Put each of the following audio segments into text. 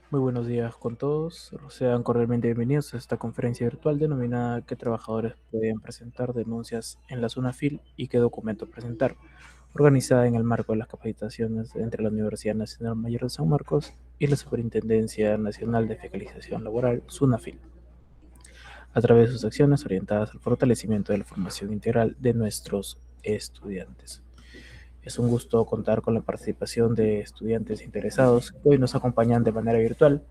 Muy buenos días con todos. Sean cordialmente bienvenidos a esta conferencia virtual denominada ¿Qué trabajadores pueden presentar denuncias en la SUNAFIL y qué documentos presentar?, organizada en el marco de las capacitaciones entre la Universidad Nacional Mayor de San Marcos y la Superintendencia Nacional de Fiscalización Laboral, SUNAFIL, a través de sus acciones orientadas al fortalecimiento de la formación integral de nuestros estudiantes. Es un gusto contar con la participación de estudiantes interesados que hoy nos acompañan de manera virtual.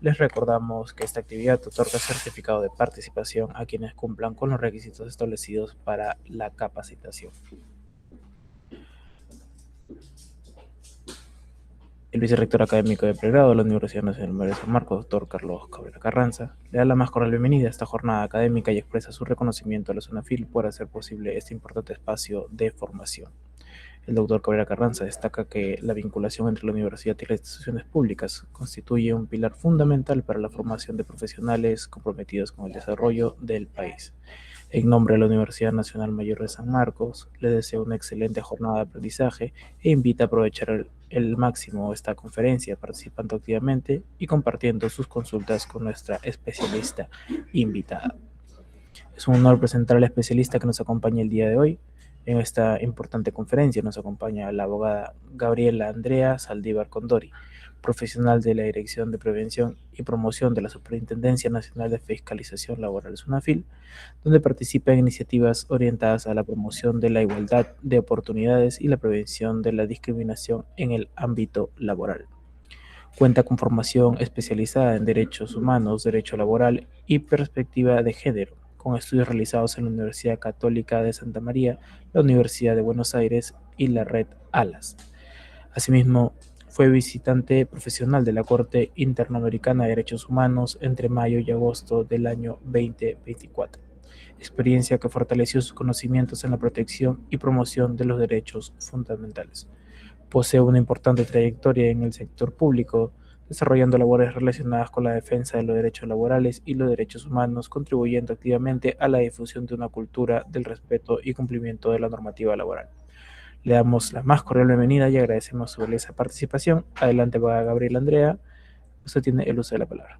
Les recordamos que esta actividad otorga certificado de participación a quienes cumplan con los requisitos establecidos para la capacitación. El vicerrector académico de pregrado de la Universidad Nacional Mayor de San Marcos, doctor Carlos Cabrera Carranza, le da la más cordial bienvenida a esta jornada académica y expresa su reconocimiento a la SUNAFIL por hacer posible este importante espacio de formación. El doctor Cabrera Carranza destaca que la vinculación entre la universidad y las instituciones públicas constituye un pilar fundamental para la formación de profesionales comprometidos con el desarrollo del país. En nombre de la Universidad Nacional Mayor de San Marcos, le deseo una excelente jornada de aprendizaje e invita a aprovechar el máximo esta conferencia, participando activamente y compartiendo sus consultas con nuestra especialista invitada. Es un honor presentar al especialista que nos acompaña el día de hoy. En esta importante conferencia nos acompaña la abogada Gabriela Andrea Saldívar Condori, profesional de la Dirección de Prevención y Promoción de la Superintendencia Nacional de Fiscalización Laboral SUNAFIL, donde participa en iniciativas orientadas a la promoción de la igualdad de oportunidades y la prevención de la discriminación en el ámbito laboral. Cuenta con formación especializada en derechos humanos, derecho laboral y perspectiva de género, con estudios realizados en la Universidad Católica de Santa María, la Universidad de Buenos Aires y la Red ALAS. Asimismo, fue visitante profesional de la Corte Interamericana de Derechos Humanos entre mayo y agosto del año 2024, experiencia que fortaleció sus conocimientos en la protección y promoción de los derechos fundamentales. Posee una importante trayectoria en el sector público, desarrollando labores relacionadas con la defensa de los derechos laborales y los derechos humanos, contribuyendo activamente a la difusión de una cultura del respeto y cumplimiento de la normativa laboral. Le damos la más cordial bienvenida y agradecemos su valiosa participación. Adelante, va Gabriela Andrea. Usted tiene el uso de la palabra.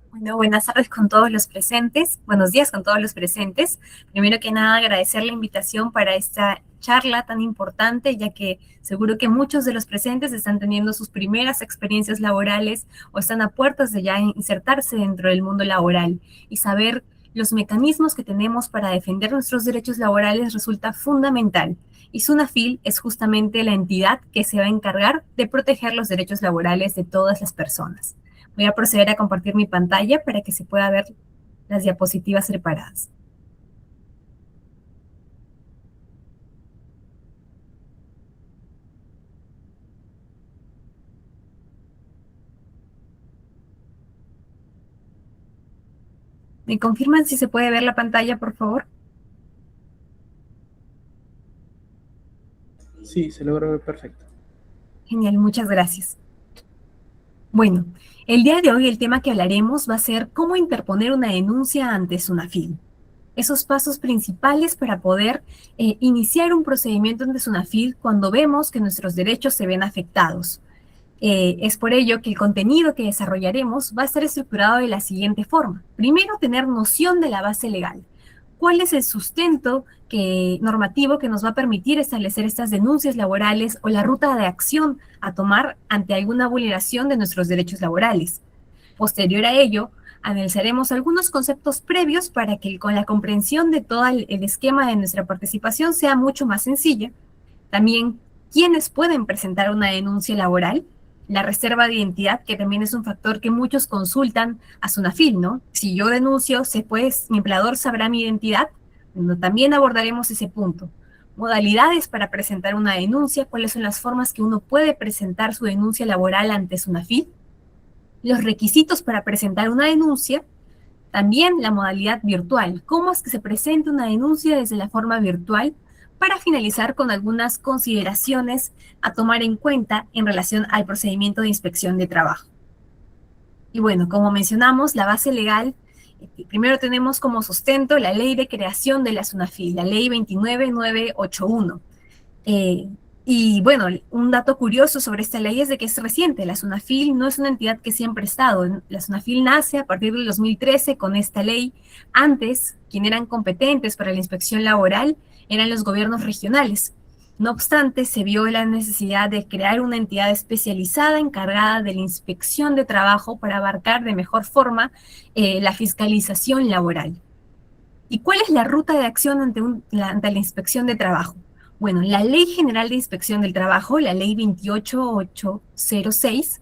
Bueno, buenas tardes con todos los presentes. Buenos días con todos los presentes. Primero que nada, agradecer la invitación para esta charla tan importante, ya que seguro que muchos de los presentes están teniendo sus primeras experiencias laborales o están a puertas de ya insertarse dentro del mundo laboral. Y saber los mecanismos que tenemos para defender nuestros derechos laborales resulta fundamental. Y SUNAFIL es justamente la entidad que se va a encargar de proteger los derechos laborales de todas las personas. Voy a proceder a compartir mi pantalla para que se pueda ver las diapositivas separadas. ¿Me confirman si se puede ver la pantalla, por favor? Sí, se logra ver perfecto. Genial, muchas gracias. Bueno, el día de hoy el tema que hablaremos va a ser cómo interponer una denuncia ante SUNAFIL. Esos pasos principales para poder iniciar un procedimiento ante SUNAFIL cuando vemos que nuestros derechos se ven afectados. Es por ello que el contenido que desarrollaremos va a estar estructurado de la siguiente forma. Primero, tener noción de la base legal. ¿Cuál es el sustento normativo que nos va a permitir establecer estas denuncias laborales o la ruta de acción a tomar ante alguna vulneración de nuestros derechos laborales? Posterior a ello, analizaremos algunos conceptos previos para que con la comprensión de todo el esquema de nuestra participación sea mucho más sencilla. También, ¿quiénes pueden presentar una denuncia laboral? La reserva de identidad, que también es un factor que muchos consultan a SUNAFIL, ¿no? Si yo denuncio, mi empleador sabrá mi identidad. Bueno, también abordaremos ese punto. Modalidades para presentar una denuncia, cuáles son las formas que uno puede presentar su denuncia laboral ante SUNAFIL, los requisitos para presentar una denuncia, también la modalidad virtual, cómo es que se presenta una denuncia desde la forma virtual, para finalizar con algunas consideraciones a tomar en cuenta en relación al procedimiento de inspección de trabajo. Y bueno, como mencionamos, la base legal, primero tenemos como sustento la Ley de Creación de la SUNAFIL, la Ley 29981. Y bueno, un dato curioso sobre esta ley es de que es reciente. La SUNAFIL no es una entidad que siempre ha estado. La SUNAFIL nace a partir del 2013 con esta ley. Antes, quienes eran competentes para la inspección laboral eran los gobiernos regionales. No obstante, se vio la necesidad de crear una entidad especializada encargada de la inspección de trabajo para abarcar de mejor forma la fiscalización laboral. ¿Y cuál es la ruta de acción ante la inspección de trabajo? Bueno, la Ley General de Inspección del Trabajo, la Ley 28806,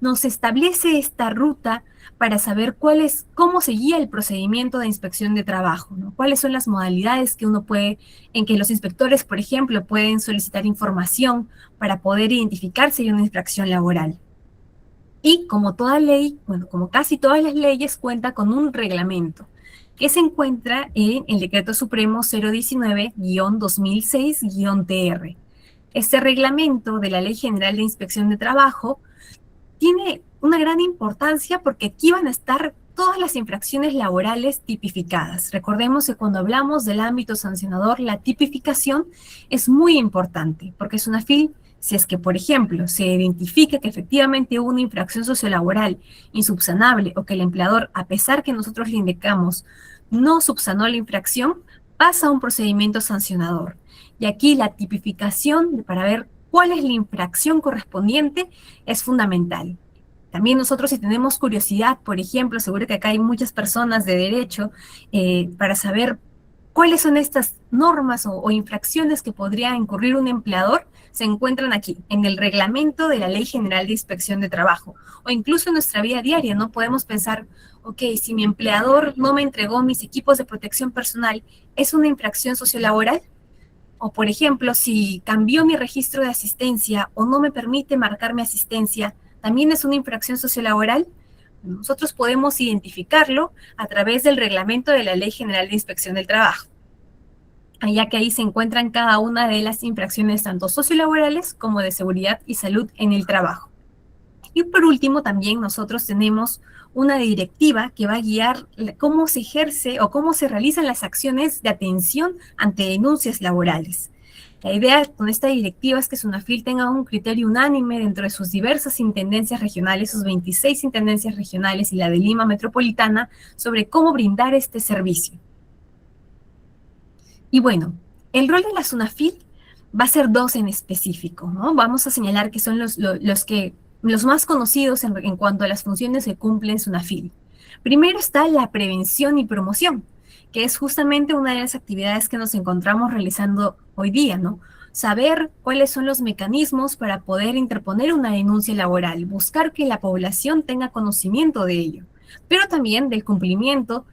nos establece esta ruta para saber cómo se guía el procedimiento de inspección de trabajo, ¿no? Cuáles son las modalidades en que los inspectores, por ejemplo, pueden solicitar información para poder identificar si hay una infracción laboral. Y como toda ley, bueno, como casi todas las leyes, cuenta con un reglamento que se encuentra en el Decreto Supremo 019-2006-TR. Este reglamento de la Ley General de Inspección de Trabajo tiene una gran importancia porque aquí van a estar todas las infracciones laborales tipificadas. Recordemos que cuando hablamos del ámbito sancionador, la tipificación es muy importante porque SUNAFIL, si es que, por ejemplo, se identifica que efectivamente hubo una infracción sociolaboral insubsanable o que el empleador, a pesar que nosotros le indicamos, no subsanó la infracción, pasa a un procedimiento sancionador. Y aquí la tipificación para ver cuál es la infracción correspondiente es fundamental. También nosotros, si tenemos curiosidad, por ejemplo, seguro que acá hay muchas personas de derecho, para saber cuáles son estas normas o infracciones que podría incurrir un empleador, se encuentran aquí, en el reglamento de la Ley General de Inspección de Trabajo, o incluso en nuestra vida diaria, ¿no? Podemos pensar, ok, si mi empleador no me entregó mis equipos de protección personal, ¿es una infracción sociolaboral? O, por ejemplo, si cambió mi registro de asistencia o no me permite marcar mi asistencia, ¿también es una infracción sociolaboral? Nosotros podemos identificarlo a través del reglamento de la Ley General de Inspección del Trabajo, ya que ahí se encuentran cada una de las infracciones tanto sociolaborales como de seguridad y salud en el trabajo. Y por último, también nosotros tenemos una directiva que va a guiar cómo se ejerce o cómo se realizan las acciones de atención ante denuncias laborales. La idea con esta directiva es que SUNAFIL tenga un criterio unánime dentro de sus diversas intendencias regionales, sus 26 intendencias regionales y la de Lima Metropolitana, sobre cómo brindar este servicio. Y bueno, el rol de la SUNAFIL va a ser dos en específico, ¿no? Vamos a señalar que son los más conocidos en cuanto a las funciones que cumple SUNAFIL. Primero está la prevención y promoción, que es justamente una de las actividades que nos encontramos realizando hoy día, ¿no? Saber cuáles son los mecanismos para poder interponer una denuncia laboral, buscar que la población tenga conocimiento de ello, pero también del cumplimiento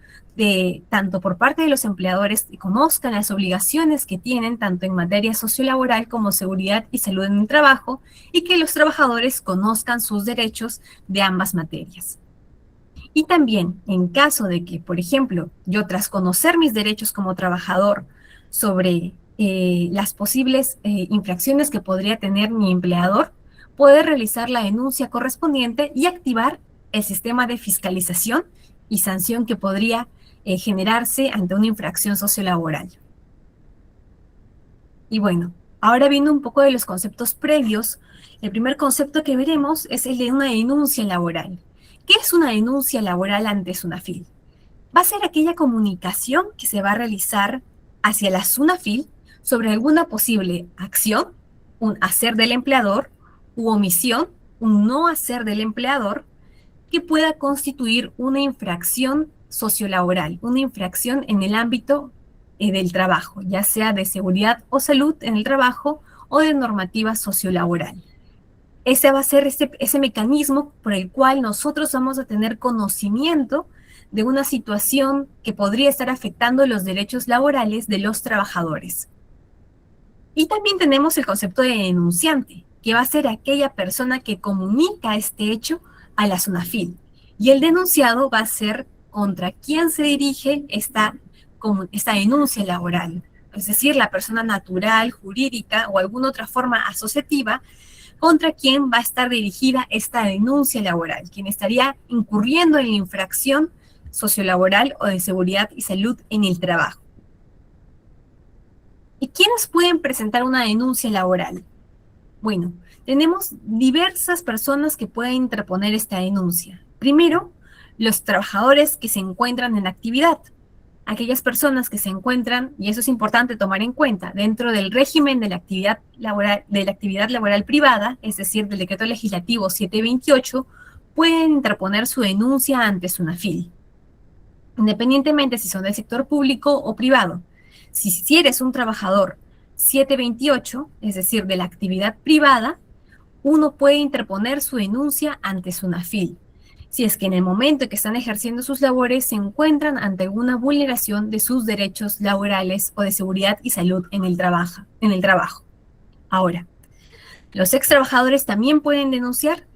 tanto por parte de los empleadores que conozcan las obligaciones que tienen tanto en materia sociolaboral como seguridad y salud en el trabajo, y que los trabajadores conozcan sus derechos de ambas materias. Y también, en caso de que, por ejemplo, yo tras conocer mis derechos como trabajador sobre las posibles infracciones que podría tener mi empleador, poder realizar la denuncia correspondiente y activar el sistema de fiscalización y sanción que podría generarse ante una infracción sociolaboral. Y bueno, ahora viendo un poco de los conceptos previos, el primer concepto que veremos es el de una denuncia laboral. ¿Qué es una denuncia laboral ante SUNAFIL? Va a ser aquella comunicación que se va a realizar hacia la SUNAFIL sobre alguna posible acción, un hacer del empleador, u omisión, un no hacer del empleador, que pueda constituir una infracción sociolaboral, una infracción en el ámbito del trabajo, ya sea de seguridad o salud en el trabajo o de normativa sociolaboral. Ese va a ser ese mecanismo por el cual nosotros vamos a tener conocimiento de una situación que podría estar afectando los derechos laborales de los trabajadores. Y también tenemos el concepto de denunciante, que va a ser aquella persona que comunica este hecho a la SUNAFIL. Y el denunciado va a ser contra quien se dirige esta denuncia laboral. Es decir, la persona natural, jurídica o alguna otra forma asociativa contra quien va a estar dirigida esta denuncia laboral, quien estaría incurriendo en la infracción sociolaboral o de seguridad y salud en el trabajo. ¿Y quiénes pueden presentar una denuncia laboral? Bueno, tenemos diversas personas que pueden interponer esta denuncia. Primero, los trabajadores que se encuentran en actividad. Aquellas personas que se encuentran, y eso es importante tomar en cuenta, dentro del régimen de la actividad laboral privada, es decir, del decreto legislativo 728, pueden interponer su denuncia ante SUNAFIL, independientemente si son del sector público o privado. Si eres un trabajador 728, es decir, de la actividad privada, uno puede interponer su denuncia ante SUNAFIL, si es que en el momento en que están ejerciendo sus labores se encuentran ante alguna vulneración de sus derechos laborales o de seguridad y salud en el trabajo. Ahora, ¿los ex trabajadores también pueden denunciar?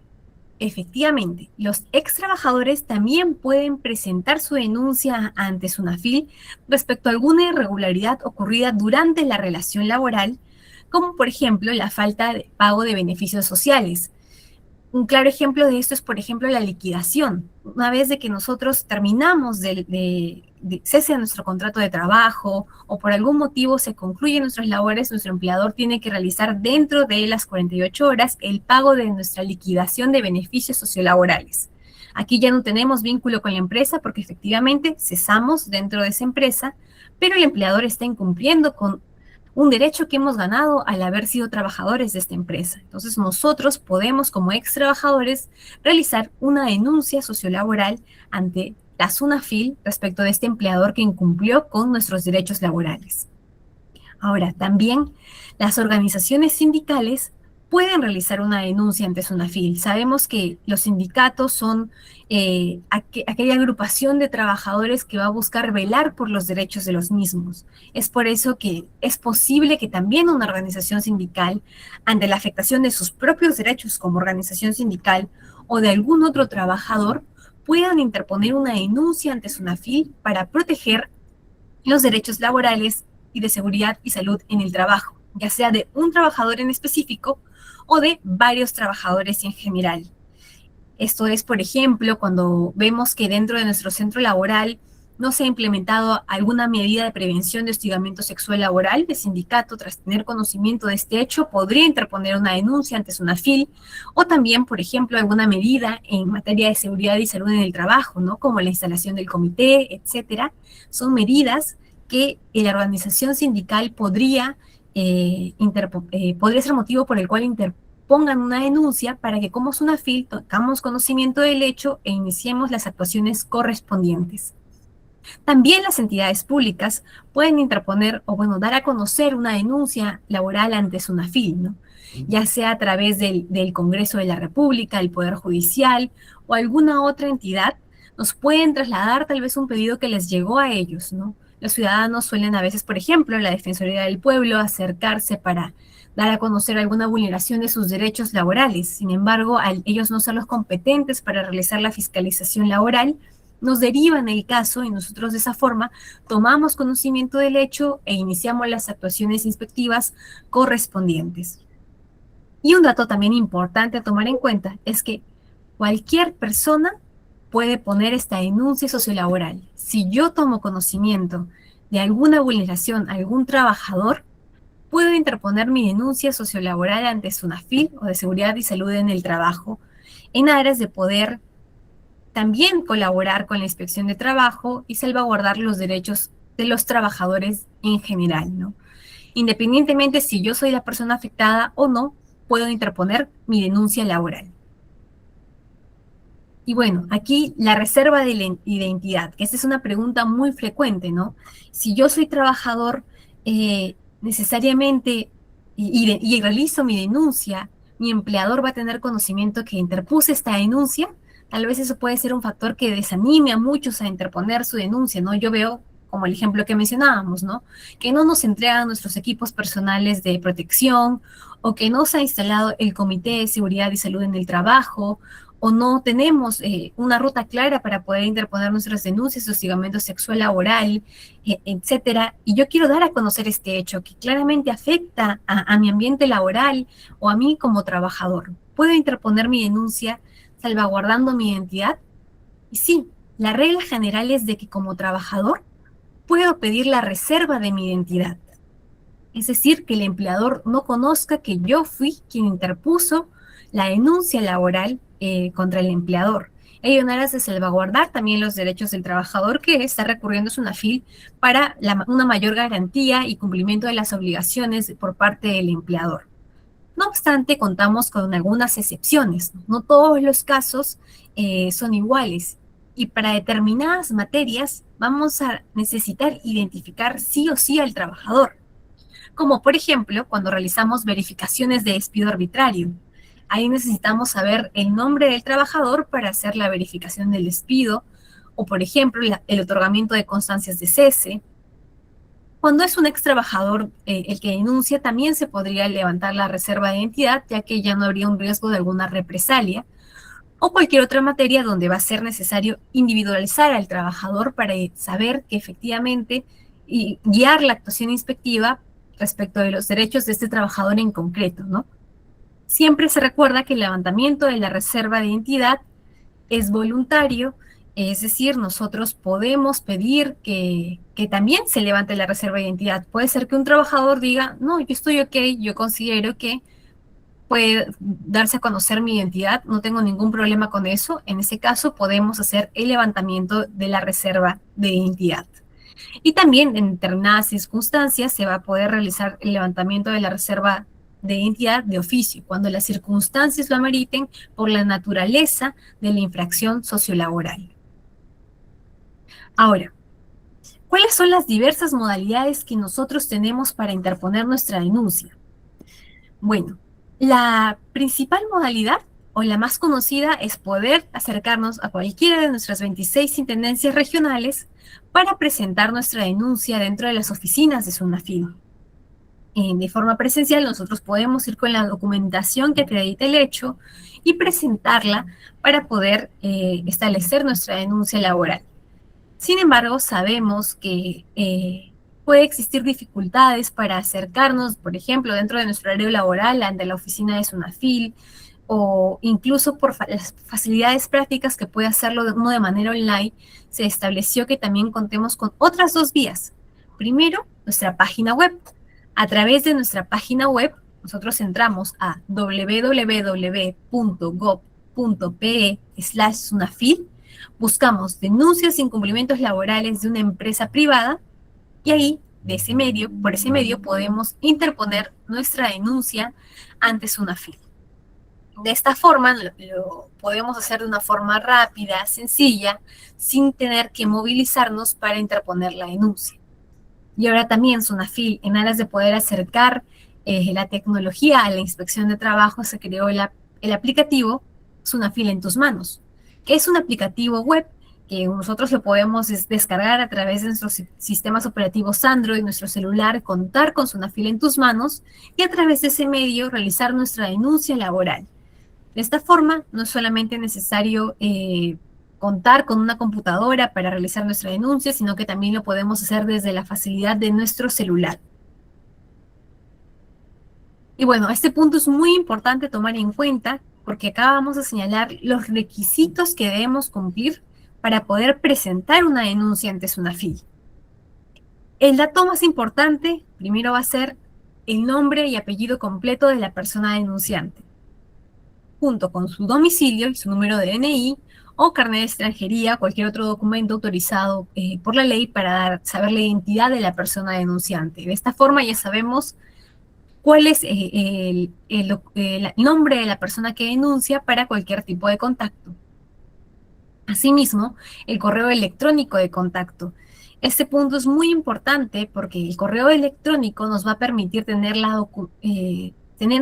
Efectivamente, los ex trabajadores también pueden presentar su denuncia ante SUNAFIL respecto a alguna irregularidad ocurrida durante la relación laboral, como por ejemplo la falta de pago de beneficios sociales. Un claro ejemplo de esto es, por ejemplo, la liquidación. Una vez de que nosotros terminamos cese nuestro contrato de trabajo o por algún motivo se concluyen nuestras labores, nuestro empleador tiene que realizar dentro de las 48 horas el pago de nuestra liquidación de beneficios sociolaborales. Aquí ya no tenemos vínculo con la empresa porque efectivamente cesamos dentro de esa empresa, pero el empleador está incumpliendo con un derecho que hemos ganado al haber sido trabajadores de esta empresa. Entonces nosotros podemos, como ex trabajadores, realizar una denuncia sociolaboral ante la SUNAFIL respecto de este empleador que incumplió con nuestros derechos laborales. Ahora, también las organizaciones sindicales pueden realizar una denuncia ante SUNAFIL. Sabemos que los sindicatos son aquella agrupación de trabajadores que va a buscar velar por los derechos de los mismos. Es por eso que es posible que también una organización sindical, ante la afectación de sus propios derechos como organización sindical o de algún otro trabajador, puedan interponer una denuncia ante SUNAFIL para proteger los derechos laborales y de seguridad y salud en el trabajo, ya sea de un trabajador en específico o de varios trabajadores en general. Esto es, por ejemplo, cuando vemos que dentro de nuestro centro laboral no se ha implementado alguna medida de prevención de hostigamiento sexual laboral, el sindicato, tras tener conocimiento de este hecho, podría interponer una denuncia ante SUNAFIL, o también, por ejemplo, alguna medida en materia de seguridad y salud en el trabajo, ¿no? Como la instalación del comité, etcétera. Son medidas que la organización sindical podría ser motivo por el cual pongan una denuncia para que como SUNAFIL tengamos conocimiento del hecho e iniciemos las actuaciones correspondientes. También las entidades públicas pueden interponer o, bueno, dar a conocer una denuncia laboral ante SUNAFIL, ¿no? Ya sea a través del Congreso de la República, el Poder Judicial o alguna otra entidad, nos pueden trasladar tal vez un pedido que les llegó a ellos, ¿no? Los ciudadanos suelen a veces, por ejemplo, la Defensoría del Pueblo, acercarse para dar a conocer alguna vulneración de sus derechos laborales. Sin embargo, al ellos no ser los competentes para realizar la fiscalización laboral, nos derivan el caso y nosotros de esa forma tomamos conocimiento del hecho e iniciamos las actuaciones inspectivas correspondientes. Y un dato también importante a tomar en cuenta es que cualquier persona puede poner esta denuncia sociolaboral. Si yo tomo conocimiento de alguna vulneración a algún trabajador, puedo interponer mi denuncia sociolaboral ante SUNAFIL o de seguridad y salud en el trabajo en aras de poder también colaborar con la inspección de trabajo y salvaguardar los derechos de los trabajadores en general, ¿no? Independientemente si yo soy la persona afectada o no, puedo interponer mi denuncia laboral. Y bueno, aquí la reserva de la identidad, que esta es una pregunta muy frecuente, ¿no? Si yo soy trabajador, necesariamente, y realizo mi denuncia, mi empleador va a tener conocimiento que interpuse esta denuncia. Tal vez eso puede ser un factor que desanime a muchos a interponer su denuncia, ¿no? Yo veo, como el ejemplo que mencionábamos, ¿no? Que no nos entregan nuestros equipos personales de protección, o que no se ha instalado el Comité de Seguridad y Salud en el Trabajo, o no tenemos una ruta clara para poder interponer nuestras denuncias de hostigamiento sexual laboral, etcétera. Y yo quiero dar a conocer este hecho que claramente afecta a mi ambiente laboral o a mí como trabajador. ¿Puedo interponer mi denuncia salvaguardando mi identidad? Y sí, la regla general es de que como trabajador puedo pedir la reserva de mi identidad. Es decir, que el empleador no conozca que yo fui quien interpuso la denuncia laboral contra el empleador. Ello en aras de salvaguardar también los derechos del trabajador que está recurriendo a SUNAFIL para una mayor garantía y cumplimiento de las obligaciones por parte del empleador. No obstante, contamos con algunas excepciones. No todos los casos son iguales. Y para determinadas materias vamos a necesitar identificar sí o sí al trabajador. Como por ejemplo, cuando realizamos verificaciones de despido arbitrario. Ahí necesitamos saber el nombre del trabajador para hacer la verificación del despido, o por ejemplo, el otorgamiento de constancias de cese. Cuando es un ex trabajador el que denuncia, también se podría levantar la reserva de identidad, ya que ya no habría un riesgo de alguna represalia, o cualquier otra materia donde va a ser necesario individualizar al trabajador para saber que efectivamente y guiar la actuación inspectiva respecto de los derechos de este trabajador en concreto, ¿no? Siempre se recuerda que el levantamiento de la reserva de identidad es voluntario, es decir, nosotros podemos pedir que también se levante la reserva de identidad. Puede ser que un trabajador diga, no, yo estoy ok, yo considero que puede darse a conocer mi identidad, no tengo ningún problema con eso. En ese caso podemos hacer el levantamiento de la reserva de identidad. Y también en determinadas circunstancias se va a poder realizar el levantamiento de la reserva de identidad de oficio, cuando las circunstancias lo ameriten por la naturaleza de la infracción sociolaboral. Ahora, ¿cuáles son las diversas modalidades que nosotros tenemos para interponer nuestra denuncia? Bueno, la principal modalidad o la más conocida es poder acercarnos a cualquiera de nuestras 26 intendencias regionales para presentar nuestra denuncia dentro de las oficinas de SUNAFIL. De forma presencial, nosotros podemos ir con la documentación que acredite el hecho y presentarla para poder establecer nuestra denuncia laboral. Sin embargo, sabemos que puede existir dificultades para acercarnos, por ejemplo, dentro de nuestro horario laboral ante la oficina de SUNAFIL, o incluso por las facilidades prácticas que puede hacerlo uno de manera online. Se estableció que también contemos con otras dos vías. Primero, nuestra página web. A través de nuestra página web, nosotros entramos a www.gov.pe/SUNAFIL, buscamos denuncias e incumplimientos laborales de una empresa privada y ahí, por ese medio, podemos interponer nuestra denuncia ante SUNAFIL. De esta forma lo podemos hacer de una forma rápida, sencilla, sin tener que movilizarnos para interponer la denuncia. Y ahora también SUNAFIL, en aras de poder acercar la tecnología a la inspección de trabajo, se creó el aplicativo SUNAFIL en tus manos, que es un aplicativo web que nosotros lo podemos descargar a través de nuestros sistemas operativos Android, nuestro celular, contar con SUNAFIL en tus manos y a través de ese medio realizar nuestra denuncia laboral. De esta forma, no es solamente necesario contar con una computadora para realizar nuestra denuncia, sino que también lo podemos hacer desde la facilidad de nuestro celular. Y bueno, este punto es muy importante tomar en cuenta porque acá vamos a señalar los requisitos que debemos cumplir para poder presentar una denuncia ante SUNAFIL. El dato más importante primero va a ser el nombre y apellido completo de la persona denunciante, junto con su domicilio y su número de DNI o carnet de extranjería, cualquier otro documento autorizado por la ley para saber la identidad de la persona denunciante. De esta forma ya sabemos cuál es el nombre de la persona que denuncia para cualquier tipo de contacto. Asimismo, el correo electrónico de contacto. Este punto es muy importante porque el correo electrónico nos va a permitir tener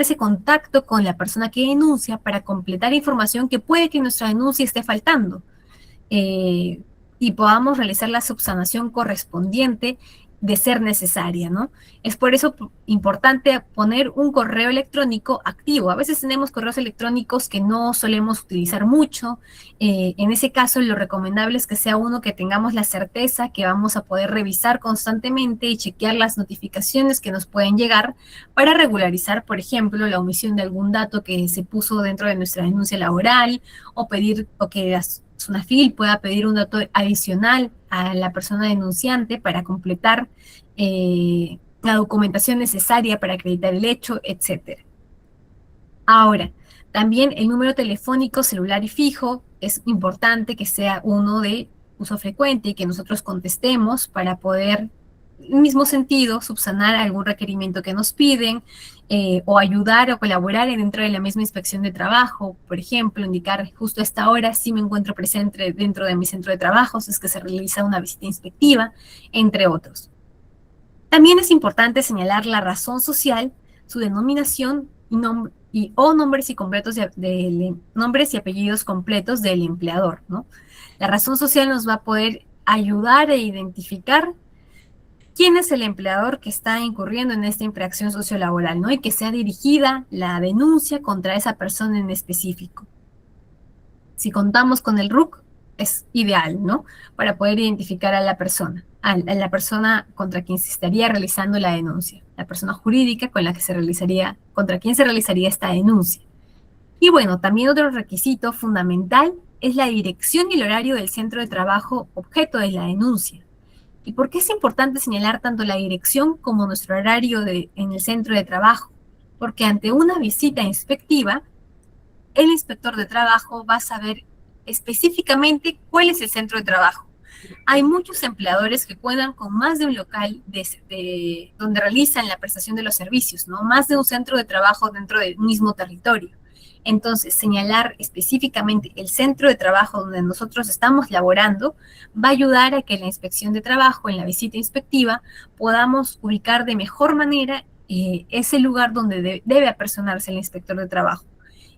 ese contacto con la persona que denuncia para completar información que puede que nuestra denuncia esté faltando y podamos realizar la subsanación correspondiente de ser necesaria, ¿no? Es por eso importante poner un correo electrónico activo. A veces tenemos correos electrónicos que no solemos utilizar mucho. En ese caso, lo recomendable es que sea uno que tengamos la certeza que vamos a poder revisar constantemente y chequear las notificaciones que nos pueden llegar para regularizar, por ejemplo, la omisión de algún dato que se puso dentro de nuestra denuncia laboral o que SUNAFIL pueda pedir un dato adicional a la persona denunciante para completar la documentación necesaria para acreditar el hecho, etc. Ahora, también el número telefónico celular y fijo es importante que sea uno de uso frecuente y que nosotros contestemos para poder, en el mismo sentido, subsanar algún requerimiento que nos piden o ayudar o colaborar dentro de la misma inspección de trabajo. Por ejemplo, indicar justo a esta hora si me encuentro presente dentro de mi centro de trabajo, si es que se realiza una visita inspectiva, entre otros. También es importante señalar la razón social, su denominación o nombres y nombres y apellidos completos del empleador, ¿no? La razón social nos va a poder ayudar a identificar quién es el empleador que está incurriendo en esta infracción sociolaboral, ¿no? Y que sea dirigida la denuncia contra esa persona en específico. Si contamos con el RUC, es ideal, ¿no? Para poder identificar a la persona contra quien se estaría realizando la denuncia, la persona jurídica contra quien se realizaría esta denuncia. Y bueno, también otro requisito fundamental es la dirección y el horario del centro de trabajo objeto de la denuncia. ¿Y por qué es importante señalar tanto la dirección como nuestro horario en el centro de trabajo? Porque ante una visita inspectiva, el inspector de trabajo va a saber específicamente cuál es el centro de trabajo. Hay muchos empleadores que cuentan con más de un local donde realizan la prestación de los servicios, ¿no? Más de un centro de trabajo dentro del mismo territorio. Entonces, señalar específicamente el centro de trabajo donde nosotros estamos laborando va a ayudar a que la inspección de trabajo, en la visita inspectiva, podamos ubicar de mejor manera ese lugar donde debe apersonarse el inspector de trabajo.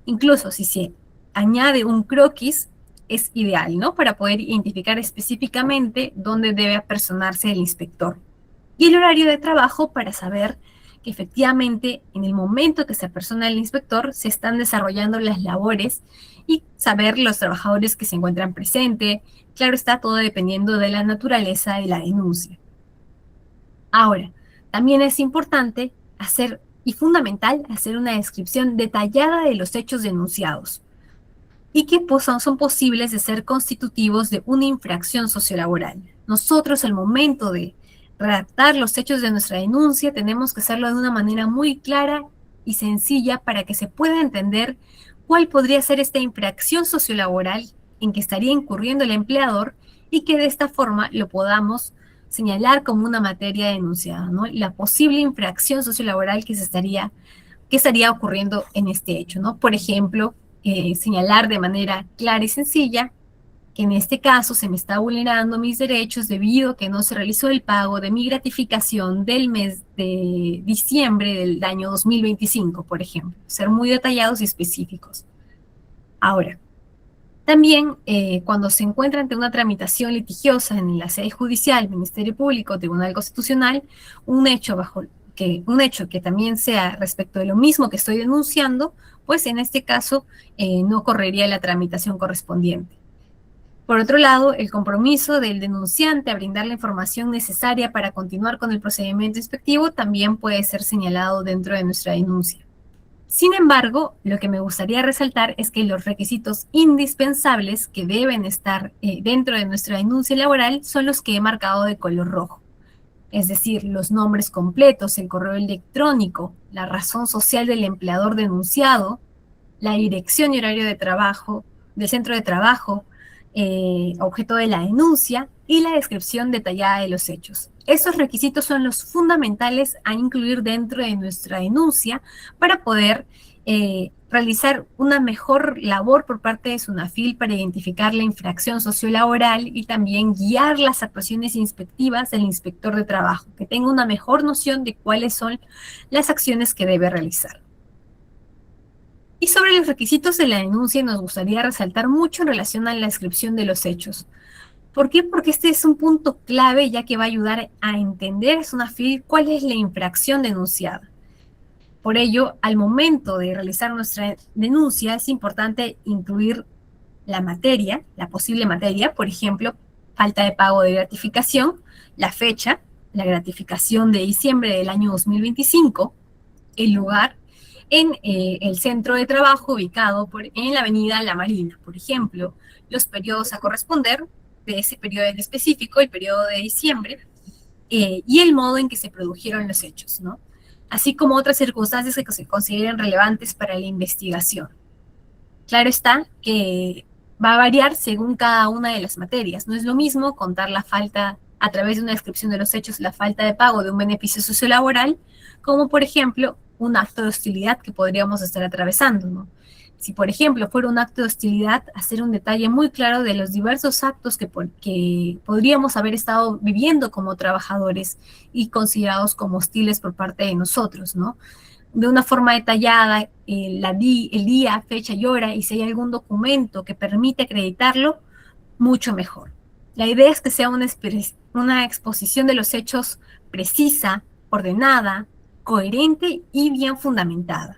Incluso si se añade un croquis, es ideal, ¿no? Para poder identificar específicamente dónde debe apersonarse el inspector. Y el horario de trabajo para saber que efectivamente en el momento que se apersona el inspector se están desarrollando las labores y saber los trabajadores que se encuentran presentes. Claro está, todo dependiendo de la naturaleza de la denuncia. Ahora, también es importante y fundamental hacer una descripción detallada de los hechos denunciados y que son posibles de ser constitutivos de una infracción sociolaboral. Nosotros, al momento de redactar los hechos de nuestra denuncia, tenemos que hacerlo de una manera muy clara y sencilla para que se pueda entender cuál podría ser esta infracción sociolaboral en que estaría incurriendo el empleador y que de esta forma lo podamos señalar como una materia denunciada, ¿no? La posible infracción sociolaboral que estaría ocurriendo en este hecho, ¿no? Por ejemplo, señalar de manera clara y sencilla que en este caso se me está vulnerando mis derechos debido a que no se realizó el pago de mi gratificación del mes de diciembre del año 2025, por ejemplo. Ser muy detallados y específicos. Ahora, también cuando se encuentra ante una tramitación litigiosa en la sede judicial, Ministerio Público, Tribunal Constitucional, un hecho que también sea respecto de lo mismo que estoy denunciando, pues en este caso no correría la tramitación correspondiente. Por otro lado, el compromiso del denunciante a brindar la información necesaria para continuar con el procedimiento inspectivo también puede ser señalado dentro de nuestra denuncia. Sin embargo, lo que me gustaría resaltar es que los requisitos indispensables que deben estar dentro de nuestra denuncia laboral son los que he marcado de color rojo. Es decir, los nombres completos, el correo electrónico, la razón social del empleador denunciado, la dirección y horario de trabajo, del centro de trabajo, objeto de la denuncia y la descripción detallada de los hechos. Esos requisitos son los fundamentales a incluir dentro de nuestra denuncia para poder realizar una mejor labor por parte de SUNAFIL para identificar la infracción sociolaboral y también guiar las actuaciones inspectivas del inspector de trabajo, que tenga una mejor noción de cuáles son las acciones que debe realizar. Y sobre los requisitos de la denuncia nos gustaría resaltar mucho en relación a la descripción de los hechos. ¿Por qué? Porque este es un punto clave ya que va a ayudar a entender a SUNAFIL cuál es la infracción denunciada. Por ello, al momento de realizar nuestra denuncia es importante incluir la materia, la posible materia, por ejemplo, falta de pago de gratificación, la fecha, la gratificación de diciembre del año 2025, el lugar, en el centro de trabajo ubicado en la avenida La Marina, por ejemplo, los periodos a corresponder de ese periodo en específico, el periodo de diciembre, y el modo en que se produjeron los hechos, ¿no? Así como otras circunstancias que se consideren relevantes para la investigación. Claro está que va a variar según cada una de las materias. No es lo mismo contar la falta, a través de una descripción de los hechos, la falta de pago de un beneficio sociolaboral, como por ejemplo un acto de hostilidad que podríamos estar atravesando, ¿no? Si, por ejemplo, fuera un acto de hostilidad, hacer un detalle muy claro de los diversos actos que podríamos haber estado viviendo como trabajadores y considerados como hostiles por parte de nosotros, ¿no? De una forma detallada, el día, fecha y hora, y si hay algún documento que permite acreditarlo, mucho mejor. La idea es que sea una exposición de los hechos precisa, ordenada, coherente y bien fundamentada.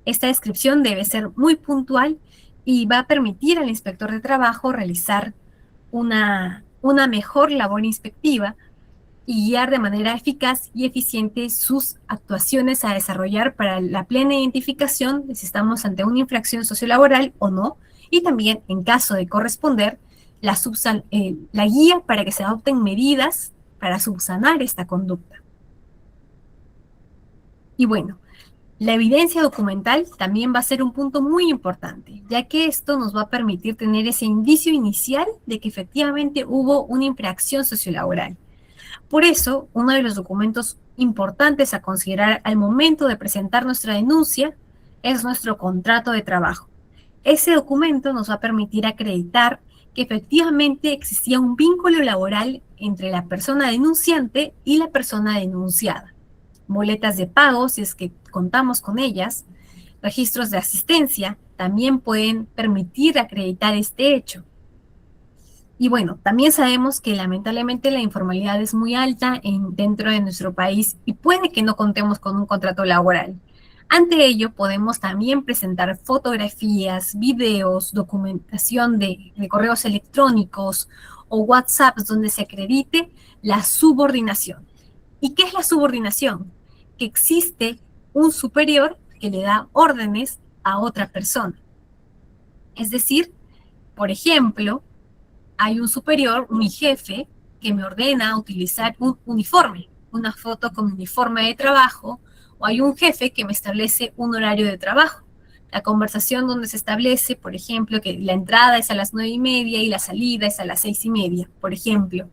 Esta descripción debe ser muy puntual y va a permitir al inspector de trabajo realizar una mejor labor inspectiva y guiar de manera eficaz y eficiente sus actuaciones a desarrollar para la plena identificación de si estamos ante una infracción sociolaboral o no, y también, en caso de corresponder, la guía para que se adopten medidas para subsanar esta conducta. Y bueno, la evidencia documental también va a ser un punto muy importante, ya que esto nos va a permitir tener ese indicio inicial de que efectivamente hubo una infracción sociolaboral. Por eso, uno de los documentos importantes a considerar al momento de presentar nuestra denuncia es nuestro contrato de trabajo. Ese documento nos va a permitir acreditar que efectivamente existía un vínculo laboral entre la persona denunciante y la persona denunciada. Boletas de pago, si es que contamos con ellas, registros de asistencia, también pueden permitir acreditar este hecho. Y bueno, también sabemos que lamentablemente la informalidad es muy alta dentro de nuestro país y puede que no contemos con un contrato laboral. Ante ello, podemos también presentar fotografías, videos, documentación de correos electrónicos o WhatsApps donde se acredite la subordinación. ¿Y qué es la subordinación? Que existe un superior que le da órdenes a otra persona. Es decir, por ejemplo, hay un superior, mi jefe, que me ordena utilizar un uniforme, una foto con uniforme de trabajo, o hay un jefe que me establece un horario de trabajo. La conversación donde se establece, por ejemplo, que la entrada es a las 9:30 y la salida es a las 6:30, por ejemplo.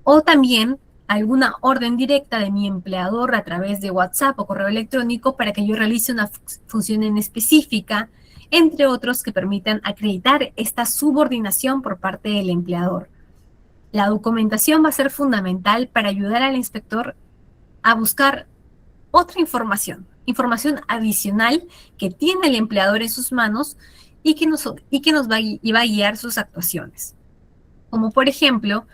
O también alguna orden directa de mi empleador a través de WhatsApp o correo electrónico para que yo realice una función en específica, entre otros que permitan acreditar esta subordinación por parte del empleador. La documentación va a ser fundamental para ayudar al inspector a buscar otra información adicional que tiene el empleador en sus manos y que nos va a guiar sus actuaciones. Como por ejemplo,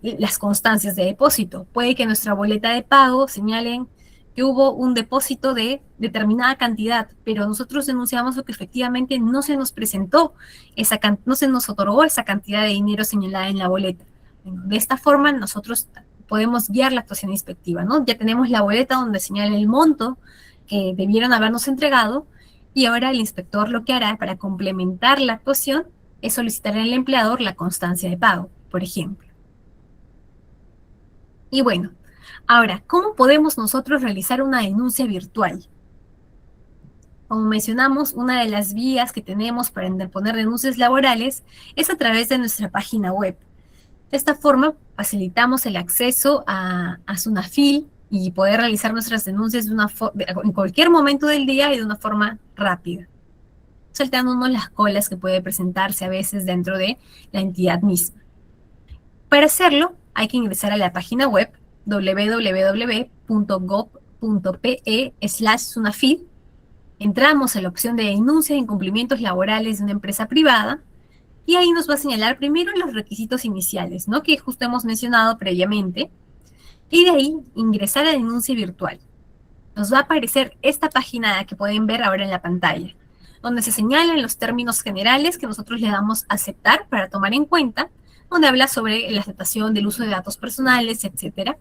las constancias de depósito. Puede que nuestra boleta de pago señalen que hubo un depósito de determinada cantidad, pero nosotros denunciamos que efectivamente no se nos presentó, no se nos otorgó esa cantidad de dinero señalada en la boleta. Bueno, de esta forma nosotros podemos guiar la actuación inspectiva, ¿no? Ya tenemos la boleta donde señala el monto que debieron habernos entregado y ahora el inspector lo que hará para complementar la actuación es solicitar al empleador la constancia de pago, por ejemplo. Y bueno, ahora, ¿cómo podemos nosotros realizar una denuncia virtual? Como mencionamos, una de las vías que tenemos para interponer denuncias laborales es a través de nuestra página web. De esta forma, facilitamos el acceso a Sunafil y poder realizar nuestras denuncias en cualquier momento del día y de una forma rápida, saltándonos las colas que puede presentarse a veces dentro de la entidad misma. Para hacerlo, hay que ingresar a la página web www.gov.pe/Sunafil. Entramos a la opción de denuncia de incumplimientos laborales de una empresa privada y ahí nos va a señalar primero los requisitos iniciales, ¿no? Que justo hemos mencionado previamente, y de ahí ingresar a denuncia virtual. Nos va a aparecer esta página que pueden ver ahora en la pantalla, donde se señalan los términos generales que nosotros le damos a aceptar para tomar en cuenta, donde habla sobre la aceptación del uso de datos personales, etc.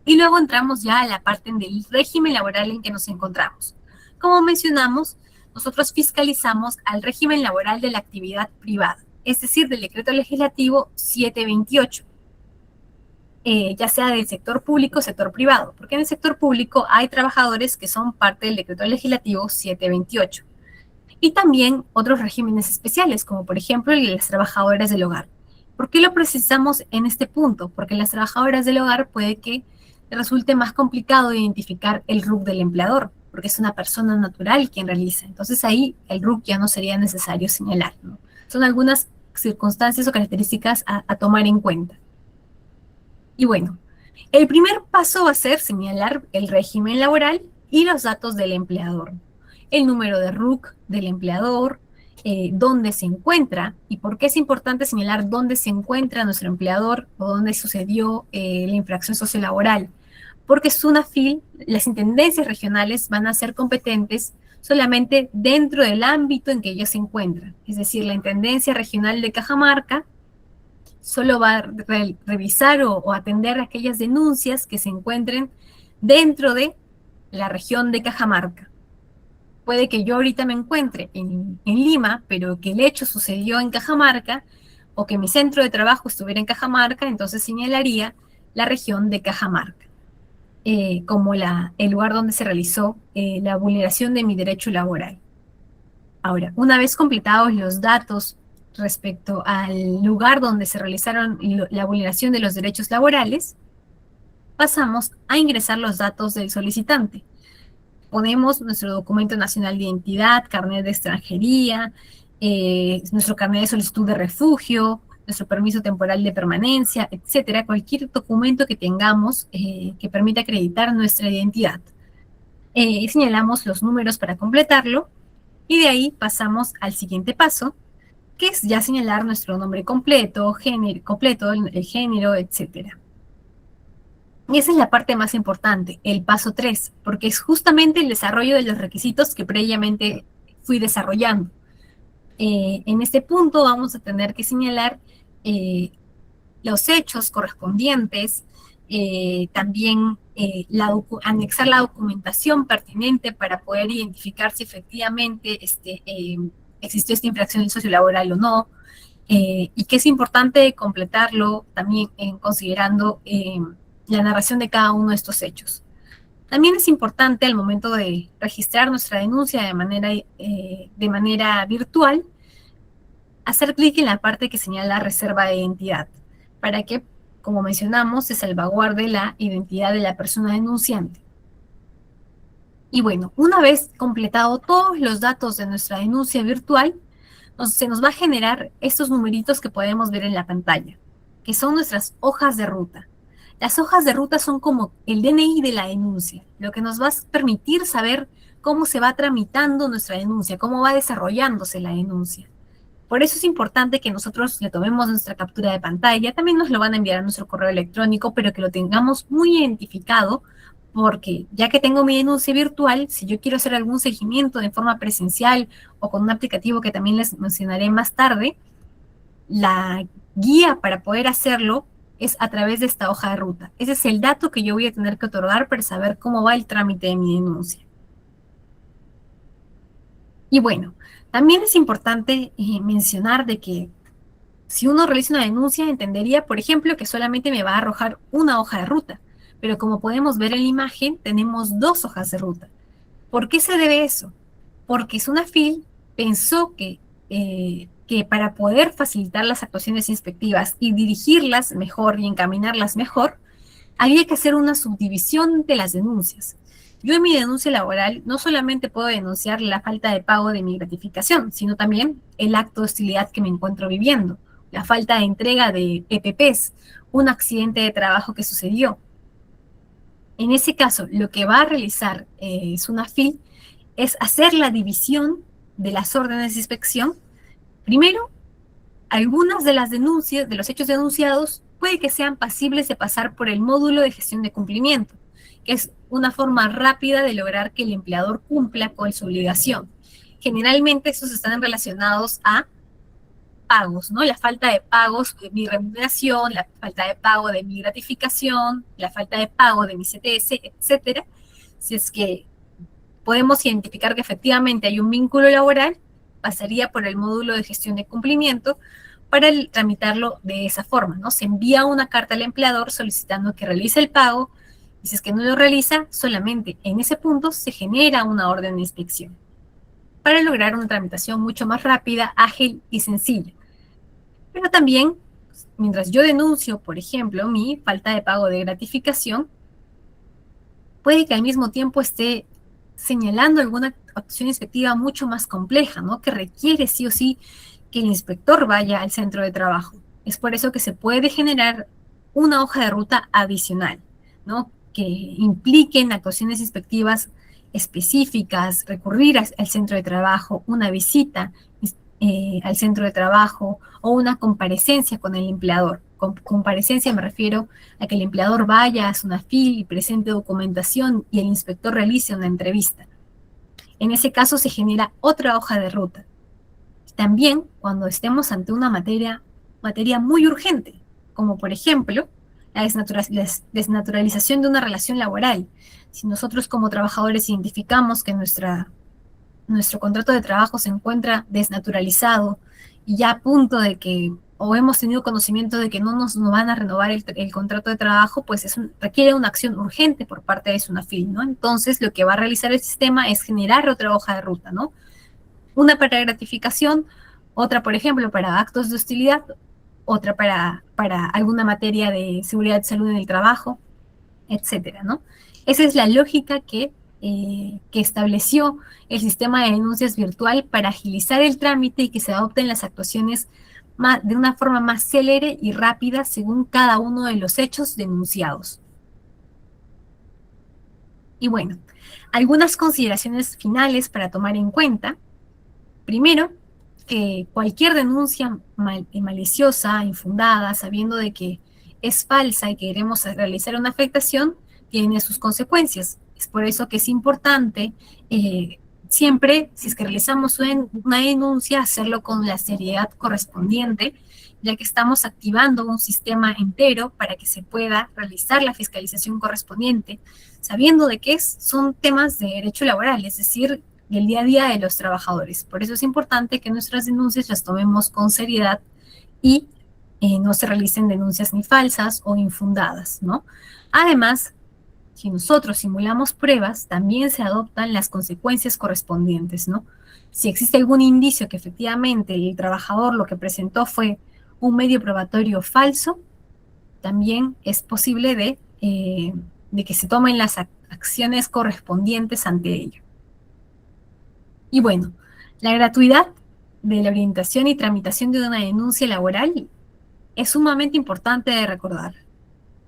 Y luego entramos ya a la parte del régimen laboral en que nos encontramos. Como mencionamos, nosotros fiscalizamos al régimen laboral de la actividad privada, es decir, del decreto legislativo 728. ya sea del sector público o sector privado, porque en el sector público hay trabajadores que son parte del decreto legislativo 728, y también otros regímenes especiales, como por ejemplo el de las trabajadoras del hogar. ¿Por qué lo precisamos en este punto? Porque las trabajadoras del hogar puede que resulte más complicado identificar el RUC del empleador, porque es una persona natural quien realiza. Entonces ahí el RUC ya no sería necesario señalar, ¿no? Son algunas circunstancias o características a tomar en cuenta. Y bueno, el primer paso va a ser señalar el régimen laboral y los datos del empleador. El número de RUC del empleador, dónde se encuentra y por qué es importante señalar dónde se encuentra nuestro empleador o dónde sucedió la infracción sociolaboral. Porque SUNAFIL, las intendencias regionales van a ser competentes solamente dentro del ámbito en que ellos se encuentran. Es decir, la Intendencia Regional de Cajamarca solo va a revisar o atender aquellas denuncias que se encuentren dentro de la región de Cajamarca. Puede que yo ahorita me encuentre en Lima, pero que el hecho sucedió en Cajamarca, o que mi centro de trabajo estuviera en Cajamarca, entonces señalaría la región de Cajamarca, como el lugar donde se realizó la vulneración de mi derecho laboral. Ahora, una vez completados los datos respecto al lugar donde se realizaron la vulneración de los derechos laborales, pasamos a ingresar los datos del solicitante. Ponemos nuestro documento nacional de identidad, carnet de extranjería, nuestro carnet de solicitud de refugio, nuestro permiso temporal de permanencia, etcétera, cualquier documento que tengamos que permita acreditar nuestra identidad. Señalamos los números para completarlo y de ahí pasamos al siguiente paso, que es ya señalar nuestro nombre completo, el género, etcétera. Y esa es la parte más importante, el paso 3, porque es justamente el desarrollo de los requisitos que previamente fui desarrollando. En este punto vamos a tener que señalar los hechos correspondientes, también anexar la documentación pertinente para poder identificar si efectivamente existió esta infracción sociolaboral o no, y que es importante completarlo también considerando la narración de cada uno de estos hechos. También es importante al momento de registrar nuestra denuncia de manera virtual, hacer clic en la parte que señala reserva de identidad, para que, como mencionamos, se salvaguarde la identidad de la persona denunciante. Y bueno, una vez completado todos los datos de nuestra denuncia virtual, se nos va a generar estos numeritos que podemos ver en la pantalla, que son nuestras hojas de ruta. Las hojas de ruta son como el DNI de la denuncia, lo que nos va a permitir saber cómo se va tramitando nuestra denuncia, cómo va desarrollándose la denuncia. Por eso es importante que nosotros le tomemos nuestra captura de pantalla, también nos lo van a enviar a nuestro correo electrónico, pero que lo tengamos muy identificado, porque ya que tengo mi denuncia virtual, si yo quiero hacer algún seguimiento de forma presencial o con un aplicativo que también les mencionaré más tarde, la guía para poder hacerlo es a través de esta hoja de ruta. Ese es el dato que yo voy a tener que otorgar para saber cómo va el trámite de mi denuncia. Y bueno, también es importante mencionar de que si uno realiza una denuncia, entendería, por ejemplo, que solamente me va a arrojar una hoja de ruta, pero como podemos ver en la imagen, tenemos dos hojas de ruta. ¿Por qué se debe eso? Porque SUNAFIL pensó que para poder facilitar las actuaciones inspectivas y dirigirlas mejor y encaminarlas mejor, había que hacer una subdivisión de las denuncias. Yo en mi denuncia laboral no solamente puedo denunciar la falta de pago de mi gratificación, sino también el acto de hostilidad que me encuentro viviendo, la falta de entrega de EPPs, un accidente de trabajo que sucedió. En ese caso, lo que va a realizar SUNAFIL es hacer la división de las órdenes de inspección. Primero, algunas de las denuncias, de los hechos denunciados, puede que sean pasibles de pasar por el módulo de gestión de cumplimiento, que es una forma rápida de lograr que el empleador cumpla con su obligación. Generalmente estos están relacionados a pagos, ¿no? La falta de pagos de mi remuneración, la falta de pago de mi gratificación, la falta de pago de mi CTS, etcétera. Si es que podemos identificar que efectivamente hay un vínculo laboral, pasaría por el módulo de gestión de cumplimiento, para tramitarlo de esa forma, ¿no? Se envía una carta al empleador solicitando que realice el pago, y si es que no lo realiza, solamente en ese punto se genera una orden de inspección para lograr una tramitación mucho más rápida, ágil y sencilla. Pero también, mientras yo denuncio, por ejemplo, mi falta de pago de gratificación, puede que al mismo tiempo esté señalando alguna acción inspectiva mucho más compleja, ¿no? Que requiere sí o sí que el inspector vaya al centro de trabajo. Es por eso que se puede generar una hoja de ruta adicional, ¿no? Que impliquen actuaciones inspectivas específicas, recurrir al centro de trabajo, una visita al centro de trabajo o una comparecencia con el empleador. Con comparecencia me refiero a que el empleador vaya a SUNAFIL y presente documentación y el inspector realice una entrevista. En ese caso se genera otra hoja de ruta. También cuando estemos ante una materia muy urgente, como por ejemplo la desnaturalización de una relación laboral. Si nosotros como trabajadores identificamos que nuestro contrato de trabajo se encuentra desnaturalizado y ya a punto de que, o hemos tenido conocimiento de que no nos van a renovar el contrato de trabajo, pues requiere una acción urgente por parte de SUNAFIL, ¿no? Entonces, lo que va a realizar el sistema es generar otra hoja de ruta, ¿no? Una para gratificación, otra, por ejemplo, para actos de hostilidad, otra para alguna materia de seguridad y salud en el trabajo, etcétera, ¿no? Esa es la lógica que estableció el sistema de denuncias virtual para agilizar el trámite y que se adopten las actuaciones de una forma más célere y rápida según cada uno de los hechos denunciados. Y bueno, algunas consideraciones finales para tomar en cuenta. Primero, que cualquier denuncia maliciosa, infundada, sabiendo de que es falsa y que queremos realizar una afectación, tiene sus consecuencias. Es por eso que es importante siempre, si es que realizamos una denuncia, hacerlo con la seriedad correspondiente, ya que estamos activando un sistema entero para que se pueda realizar la fiscalización correspondiente, sabiendo de que son temas de derecho laboral, es decir, del día a día de los trabajadores. Por eso es importante que nuestras denuncias las tomemos con seriedad y no se realicen denuncias ni falsas o infundadas, ¿no? Además, si nosotros simulamos pruebas, también se adoptan las consecuencias correspondientes, ¿no? Si existe algún indicio que efectivamente el trabajador lo que presentó fue un medio probatorio falso, también es posible de que se tomen las acciones correspondientes ante ello. Y bueno, la gratuidad de la orientación y tramitación de una denuncia laboral es sumamente importante de recordar.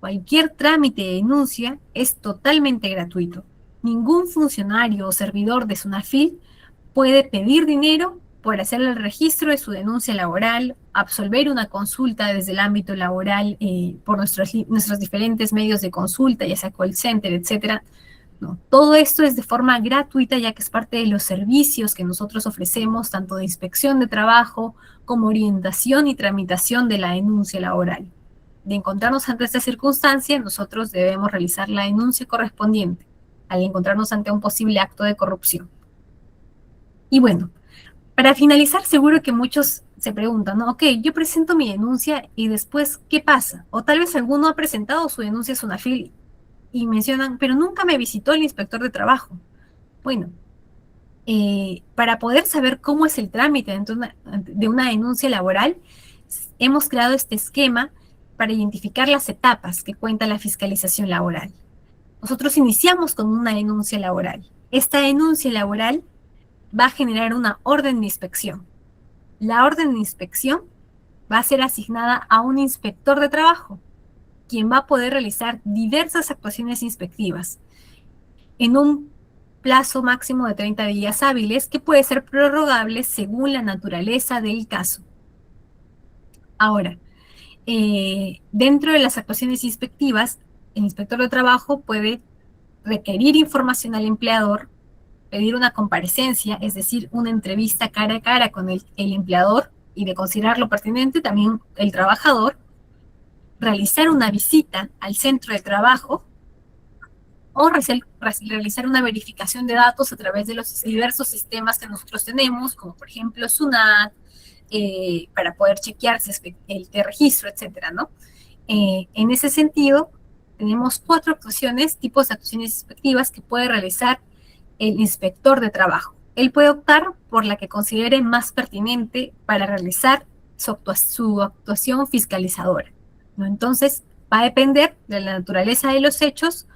Cualquier trámite de denuncia es totalmente gratuito. Ningún funcionario o servidor de SUNAFIL puede pedir dinero por hacer el registro de su denuncia laboral, absolver una consulta desde el ámbito laboral por nuestros diferentes medios de consulta, ya sea call center, etcétera. No, todo esto es de forma gratuita, ya que es parte de los servicios que nosotros ofrecemos, tanto de inspección de trabajo como orientación y tramitación de la denuncia laboral. De encontrarnos ante esta circunstancia, nosotros debemos realizar la denuncia correspondiente al encontrarnos ante un posible acto de corrupción. Y bueno, para finalizar, seguro que muchos se preguntan, ¿no? Ok, yo presento mi denuncia y después, ¿qué pasa? O tal vez alguno ha presentado su denuncia a SUNAFIL y mencionan, pero nunca me visitó el inspector de trabajo. Bueno, para poder saber cómo es el trámite de una denuncia laboral, hemos creado este esquema para identificar las etapas que cuenta la fiscalización laboral. Nosotros iniciamos con una denuncia laboral. Esta denuncia laboral va a generar una orden de inspección. La orden de inspección va a ser asignada a un inspector de trabajo, quien va a poder realizar diversas actuaciones inspectivas en un plazo máximo de 30 días hábiles que puede ser prorrogable según la naturaleza del caso. Ahora, dentro de las actuaciones inspectivas, el inspector de trabajo puede requerir información al empleador, pedir una comparecencia, es decir, una entrevista cara a cara con el empleador y de considerarlo pertinente, también el trabajador, realizar una visita al centro de trabajo o realizar una verificación de datos a través de los diversos sistemas que nosotros tenemos, como por ejemplo SUNAT, para poder chequear si es el de registro, etcétera, ¿no? En ese sentido, tenemos 4 actuaciones, tipos de actuaciones inspectivas que puede realizar el inspector de trabajo. Él puede optar por la que considere más pertinente para realizar su actuación fiscalizadora, ¿no? Entonces, va a depender de la naturaleza de los hechos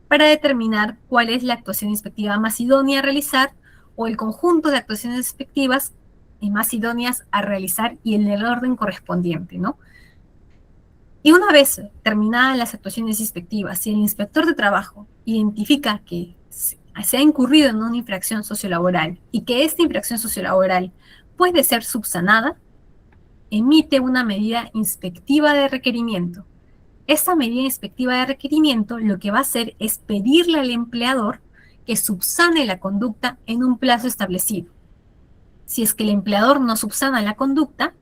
para determinar cuál es la actuación inspectiva más idónea a realizar o el conjunto de actuaciones inspectivas más idóneas a realizar y en el orden correspondiente, ¿no? Y una vez terminadas las actuaciones inspectivas, si el inspector de trabajo identifica que se ha incurrido en una infracción sociolaboral y que esta infracción sociolaboral puede ser subsanada, emite una medida inspectiva de requerimiento. Esta medida inspectiva de requerimiento lo que va a hacer es pedirle al empleador que subsane la conducta en un plazo establecido. Si es que el empleador no subsana la conducta,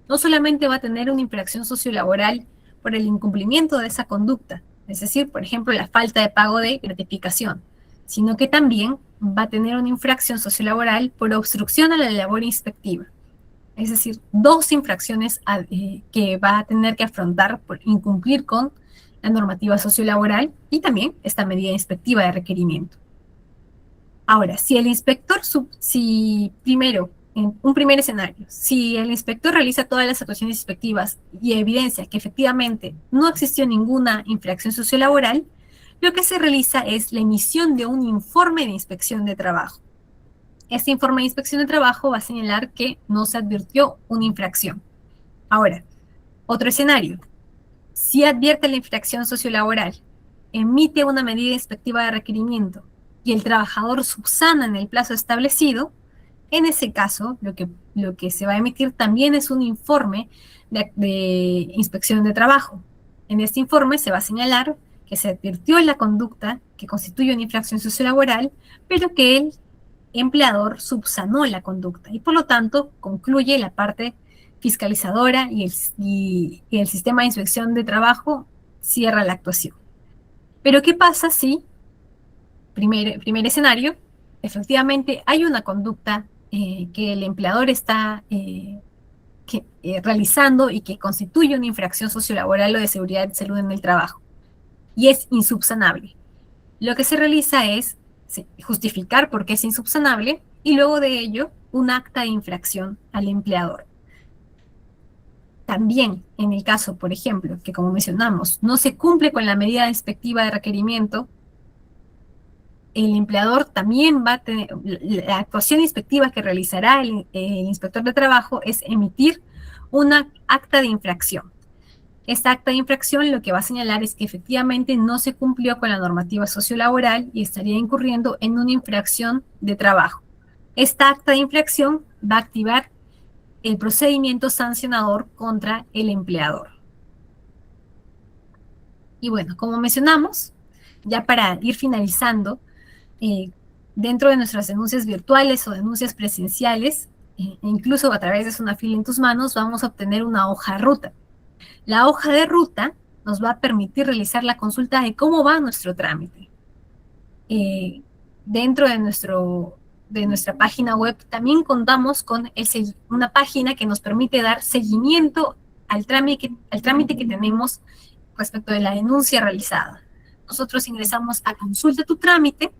no solamente va a tener una infracción sociolaboral por el incumplimiento de esa conducta, es decir, por ejemplo, la falta de pago de gratificación, sino que también va a tener una infracción sociolaboral por obstrucción a la labor inspectiva. Es decir, 2 infracciones que va a tener que afrontar por incumplir con la normativa sociolaboral y también esta medida inspectiva de requerimiento. Ahora, si el inspector, primero, en un primer escenario, si el inspector realiza todas las actuaciones inspectivas y evidencia que efectivamente no existió ninguna infracción sociolaboral, lo que se realiza es la emisión de un informe de inspección de trabajo. Este informe de inspección de trabajo va a señalar que no se advirtió una infracción. Ahora, otro escenario. Si advierte la infracción sociolaboral, emite una medida inspectiva de requerimiento y el trabajador subsana en el plazo establecido, en ese caso, lo que se va a emitir también es un informe de inspección de trabajo. En este informe se va a señalar que se advirtió la conducta que constituye una infracción sociolaboral, pero que el empleador subsanó la conducta y por lo tanto concluye la parte fiscalizadora y el sistema de inspección de trabajo cierra la actuación. Pero ¿qué pasa si, primer escenario, efectivamente hay una conducta que el empleador está realizando y que constituye una infracción sociolaboral o de seguridad y salud en el trabajo y es insubsanable? Lo que se realiza es justificar por qué es insubsanable y luego de ello un acta de infracción al empleador. También en el caso, por ejemplo, que como mencionamos, no se cumple con la medida inspectiva de requerimiento, el empleador también va a tener, la actuación inspectiva que realizará el inspector de trabajo es emitir una acta de infracción. Esta acta de infracción lo que va a señalar es que efectivamente no se cumplió con la normativa sociolaboral y estaría incurriendo en una infracción de trabajo. Esta acta de infracción va a activar el procedimiento sancionador contra el empleador. Y bueno, como mencionamos, ya para ir finalizando, dentro de nuestras denuncias virtuales o denuncias presenciales, incluso a través de Sunafil en tus manos, vamos a obtener una hoja de ruta. La hoja de ruta nos va a permitir realizar la consulta de cómo va nuestro trámite. Dentro de nuestra página web también contamos con una página que nos permite dar seguimiento al trámite que tenemos respecto de la denuncia realizada. Nosotros ingresamos a Consulta tu trámite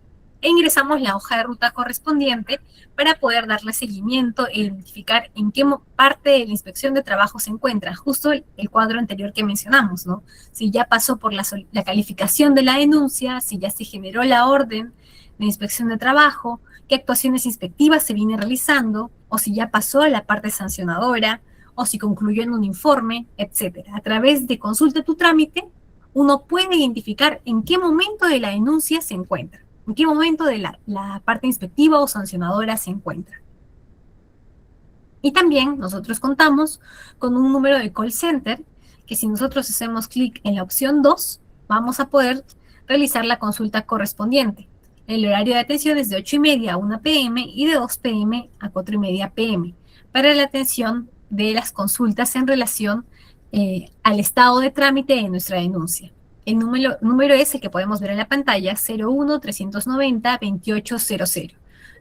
e ingresamos la hoja de ruta correspondiente para poder darle seguimiento e identificar en qué parte de la inspección de trabajo se encuentra, justo el cuadro anterior que mencionamos, ¿no? Si ya pasó por la calificación de la denuncia, si ya se generó la orden de inspección de trabajo, qué actuaciones inspectivas se vienen realizando, o si ya pasó a la parte sancionadora, o si concluyó en un informe, etcétera. A través de Consulta tu trámite, uno puede identificar en qué momento de la denuncia se encuentra, en qué momento de la parte inspectiva o sancionadora se encuentra. Y también nosotros contamos con un número de call center que si nosotros hacemos clic en la opción 2, vamos a poder realizar la consulta correspondiente. El horario de atención es de 8:30 a 1 p.m. y de 2 p.m. a 4:30 p.m. para la atención de las consultas en relación al estado de trámite de nuestra denuncia. El número es el que podemos ver en la pantalla, 01-390-2800.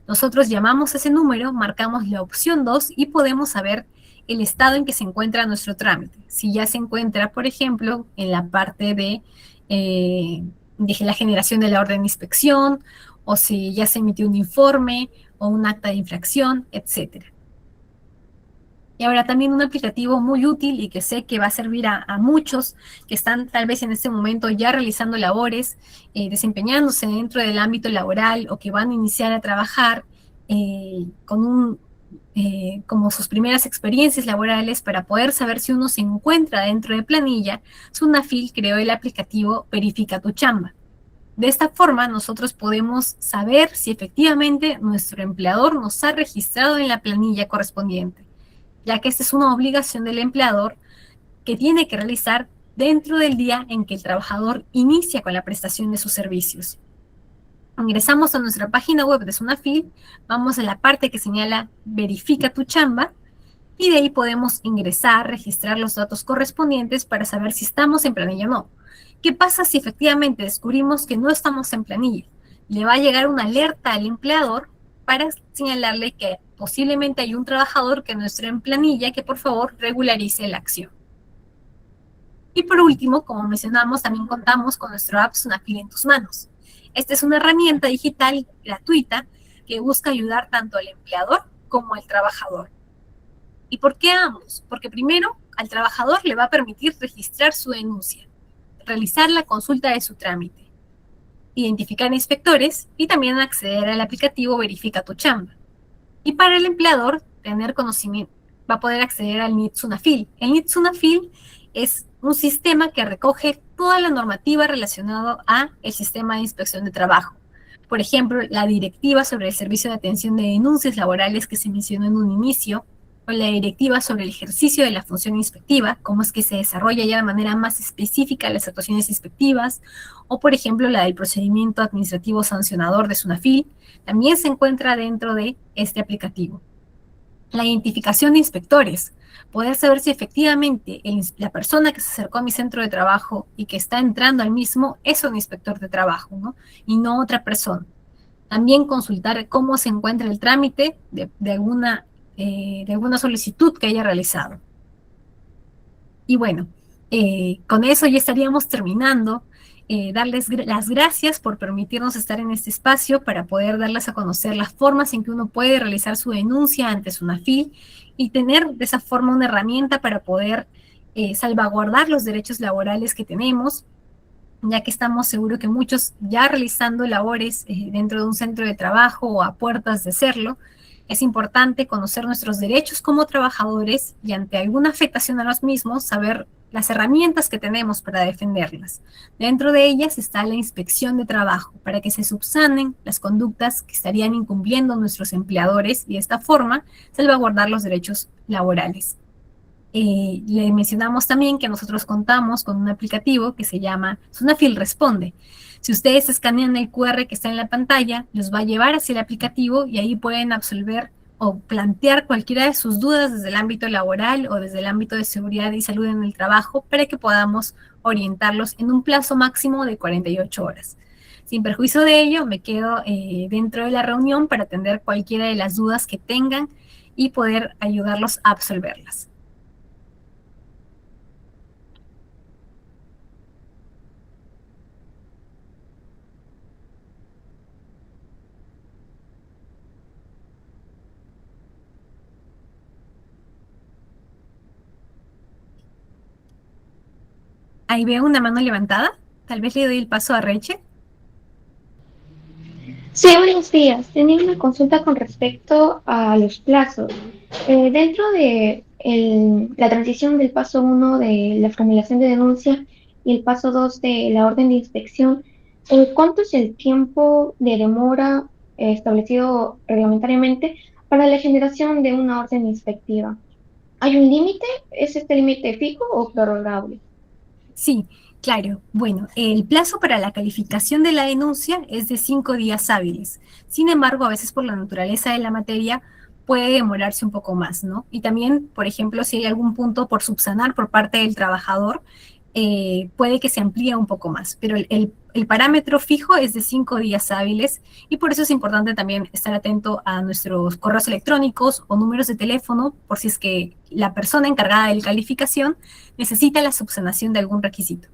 Nosotros llamamos a ese número, marcamos la opción 2 y podemos saber el estado en que se encuentra nuestro trámite. Si ya se encuentra, por ejemplo, en la parte de la generación de la orden de inspección, o si ya se emitió un informe o un acta de infracción, etcétera. Y ahora también un aplicativo muy útil y que sé que va a servir a muchos que están tal vez en este momento ya realizando labores, desempeñándose dentro del ámbito laboral o que van a iniciar a trabajar como sus primeras experiencias laborales para poder saber si uno se encuentra dentro de planilla. Sunafil creó el aplicativo Verifica tu Chamba. De esta forma, nosotros podemos saber si efectivamente nuestro empleador nos ha registrado en la planilla correspondiente, ya que esta es una obligación del empleador que tiene que realizar dentro del día en que el trabajador inicia con la prestación de sus servicios. Ingresamos a nuestra página web de Sunafil, vamos a la parte que señala Verifica tu Chamba, y de ahí podemos ingresar, registrar los datos correspondientes para saber si estamos en planilla o no. ¿Qué pasa si efectivamente descubrimos que no estamos en planilla? Le va a llegar una alerta al empleador para señalarle que posiblemente hay un trabajador que no está en planilla, que por favor regularice la acción. Y por último, como mencionamos, también contamos con nuestro app Sunafil en tus manos. Esta es una herramienta digital gratuita que busca ayudar tanto al empleador como al trabajador. ¿Y por qué ambos? Porque primero, al trabajador le va a permitir registrar su denuncia, realizar la consulta de su trámite, identificar inspectores y también acceder al aplicativo Verifica tu Chamba. Y para el empleador, tener conocimiento, va a poder acceder al NIT Sunafil. El NIT Sunafil es un sistema que recoge toda la normativa relacionada a el sistema de inspección de trabajo. Por ejemplo, la directiva sobre el servicio de atención de denuncias laborales que se mencionó en un inicio, o la directiva sobre el ejercicio de la función inspectiva, cómo es que se desarrolla ya de manera más específica las actuaciones inspectivas, o por ejemplo la del procedimiento administrativo sancionador de Sunafil, también se encuentra dentro de este aplicativo. La identificación de inspectores, poder saber si efectivamente la persona que se acercó a mi centro de trabajo y que está entrando al mismo es un inspector de trabajo, ¿no? Y no otra persona. También consultar cómo se encuentra el trámite de alguna solicitud que haya realizado. Y bueno, con eso ya estaríamos terminando. Darles las gracias por permitirnos estar en este espacio para poder darles a conocer las formas en que uno puede realizar su denuncia ante Sunafil y tener de esa forma una herramienta para poder salvaguardar los derechos laborales que tenemos, ya que estamos seguros que muchos ya realizando labores dentro de un centro de trabajo o a puertas de serlo. Es importante conocer nuestros derechos como trabajadores y ante alguna afectación a los mismos, saber las herramientas que tenemos para defenderlas. Dentro de ellas está la inspección de trabajo, para que se subsanen las conductas que estarían incumpliendo nuestros empleadores y de esta forma salvaguardar los derechos laborales. Le mencionamos también que nosotros contamos con un aplicativo que se llama Sunafil Responde. Si ustedes escanean el QR que está en la pantalla, los va a llevar hacia el aplicativo y ahí pueden absolver o plantear cualquiera de sus dudas desde el ámbito laboral o desde el ámbito de seguridad y salud en el trabajo para que podamos orientarlos en un plazo máximo de 48 horas. Sin perjuicio de ello, me quedo dentro de la reunión para atender cualquiera de las dudas que tengan y poder ayudarlos a absolverlas. Ahí veo una mano levantada. Tal vez le doy el paso a Rachel. Sí, buenos días. Tenía una consulta con respecto a los plazos. Dentro de la transición del paso uno de la formulación de denuncia y el paso 2 de la orden de inspección, ¿cuánto es el tiempo de demora establecido reglamentariamente para la generación de una orden inspectiva? ¿Hay un límite? ¿Es este límite fijo o prorrogable? Sí, claro. Bueno, el plazo para la calificación de la denuncia es de 5 días hábiles. Sin embargo, a veces por la naturaleza de la materia puede demorarse un poco más, ¿no? Y también, por ejemplo, si hay algún punto por subsanar por parte del trabajador, puede que se amplíe un poco más, pero el parámetro fijo es de 5 días hábiles y por eso es importante también estar atento a nuestros correos electrónicos o números de teléfono por si es que la persona encargada de la calificación necesita la subsanación de algún requisito.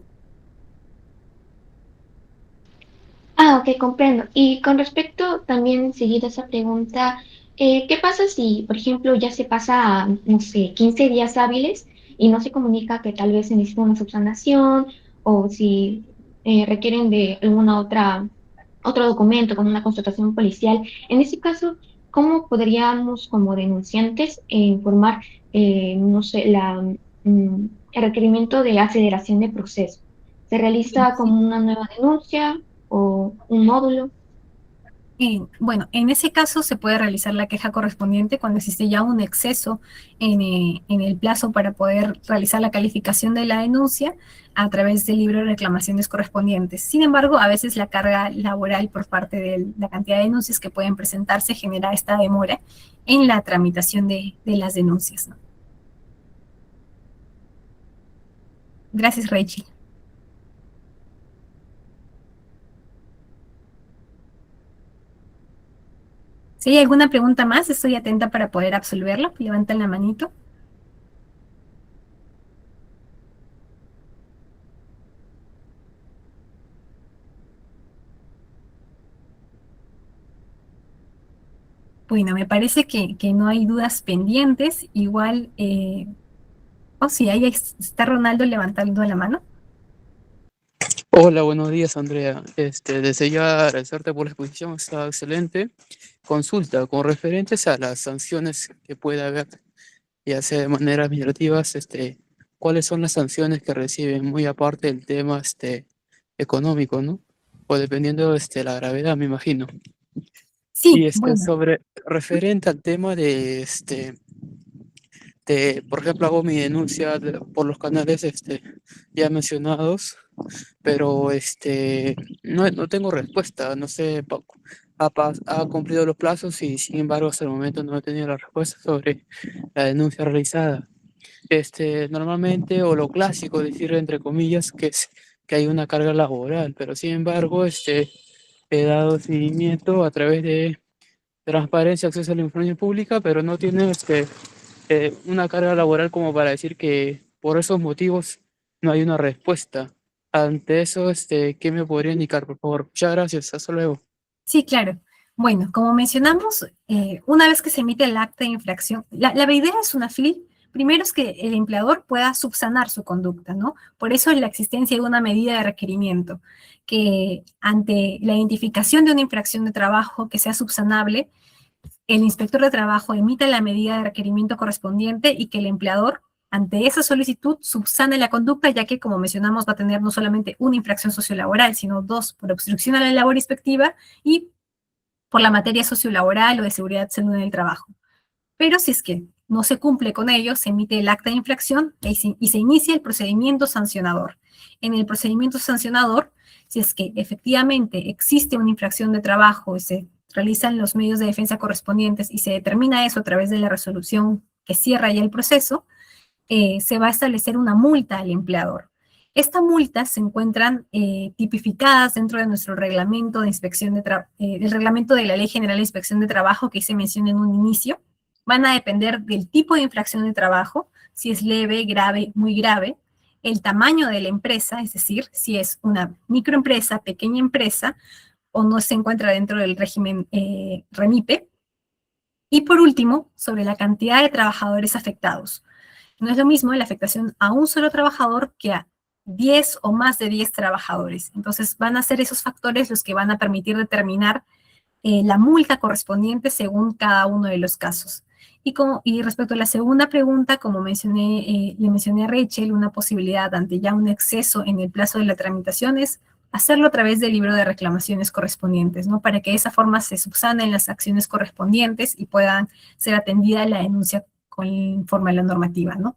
Ah, ok, comprendo. Y con respecto también, seguida esa pregunta, ¿qué pasa si, por ejemplo, ya se pasa, no sé, 15 días hábiles y no se comunica que tal vez se necesita una subsanación o si requieren de alguna otro documento como una constatación policial? En ese caso, ¿cómo podríamos como denunciantes informar, no sé, el requerimiento de aceleración de proceso? ¿Se realiza como una nueva denuncia o un módulo? Bueno, en ese caso se puede realizar la queja correspondiente cuando existe ya un exceso en el plazo para poder realizar la calificación de la denuncia a través del libro de reclamaciones correspondientes. Sin embargo, a veces la carga laboral por parte de la cantidad de denuncias que pueden presentarse genera esta demora en la tramitación de las denuncias, ¿no? Gracias, Rachel. Si hay alguna pregunta más, estoy atenta para poder absolverla. Levanten la manito. Bueno, me parece que no hay dudas pendientes. Igual, sí, ahí está Ronaldo levantando la mano. Hola, buenos días, Andrea. Deseo ya agradecerte por la exposición, está excelente. Consulta, con referentes a las sanciones que puede haber, ya sea de manera administrativas, ¿cuáles son las sanciones que reciben? Muy aparte del tema, económico, ¿no? O dependiendo, la gravedad, me imagino. Y Sí, bueno, sobre, referente al tema por ejemplo, hago mi denuncia por los canales, ya mencionados, pero no tengo respuesta, no sé, ha cumplido los plazos y sin embargo hasta el momento no he tenido la respuesta sobre la denuncia realizada. Normalmente, o lo clásico, decir entre comillas, que es que hay una carga laboral, pero sin embargo, he dado seguimiento a través de transparencia, acceso a la información pública, pero no tiene una carga laboral como para decir que por esos motivos no hay una respuesta. Ante eso, ¿qué me podría indicar, por favor? Muchas gracias, hasta luego. sí, claro. Bueno, como mencionamos, una vez que se emite el acta de infracción, la idea es una FIL, primero es que el empleador pueda subsanar su conducta, ¿no? Por eso la existencia de una medida de requerimiento, que ante la identificación de una infracción de trabajo que sea subsanable, el inspector de trabajo emita la medida de requerimiento correspondiente y que el empleador, ante esa solicitud, subsane la conducta, ya que, como mencionamos, va a tener no solamente una infracción sociolaboral, sino dos por obstrucción a la labor inspectiva y por la materia sociolaboral o de seguridad salud en el trabajo. Pero si es que no se cumple con ello, se emite el acta de infracción y se inicia el procedimiento sancionador. En el procedimiento sancionador, si es que efectivamente existe una infracción de trabajo y se realizan los medios de defensa correspondientes y se determina eso a través de la resolución que cierra ya el proceso, se va a establecer una multa al empleador. Estas multas se encuentran tipificadas dentro de nuestro reglamento de inspección del reglamento de la Ley General de Inspección de Trabajo que hice mención en un inicio. Van a depender del tipo de infracción de trabajo, si es leve, grave, muy grave, el tamaño de la empresa, es decir, si es una microempresa, pequeña empresa, o no se encuentra dentro del régimen REMIPE. Y por último, sobre la cantidad de trabajadores afectados. No es lo mismo la afectación a un solo trabajador que a 10 o más de 10 trabajadores. Entonces van a ser esos factores los que van a permitir determinar la multa correspondiente según cada uno de los casos. Y respecto a la segunda pregunta, como le mencioné a Rachel, una posibilidad ante ya un exceso en el plazo de la tramitación es hacerlo a través del libro de reclamaciones correspondientes, ¿no? Para que de esa forma se subsanen las acciones correspondientes y puedan ser atendida la denuncia conforme a la normativa, ¿no?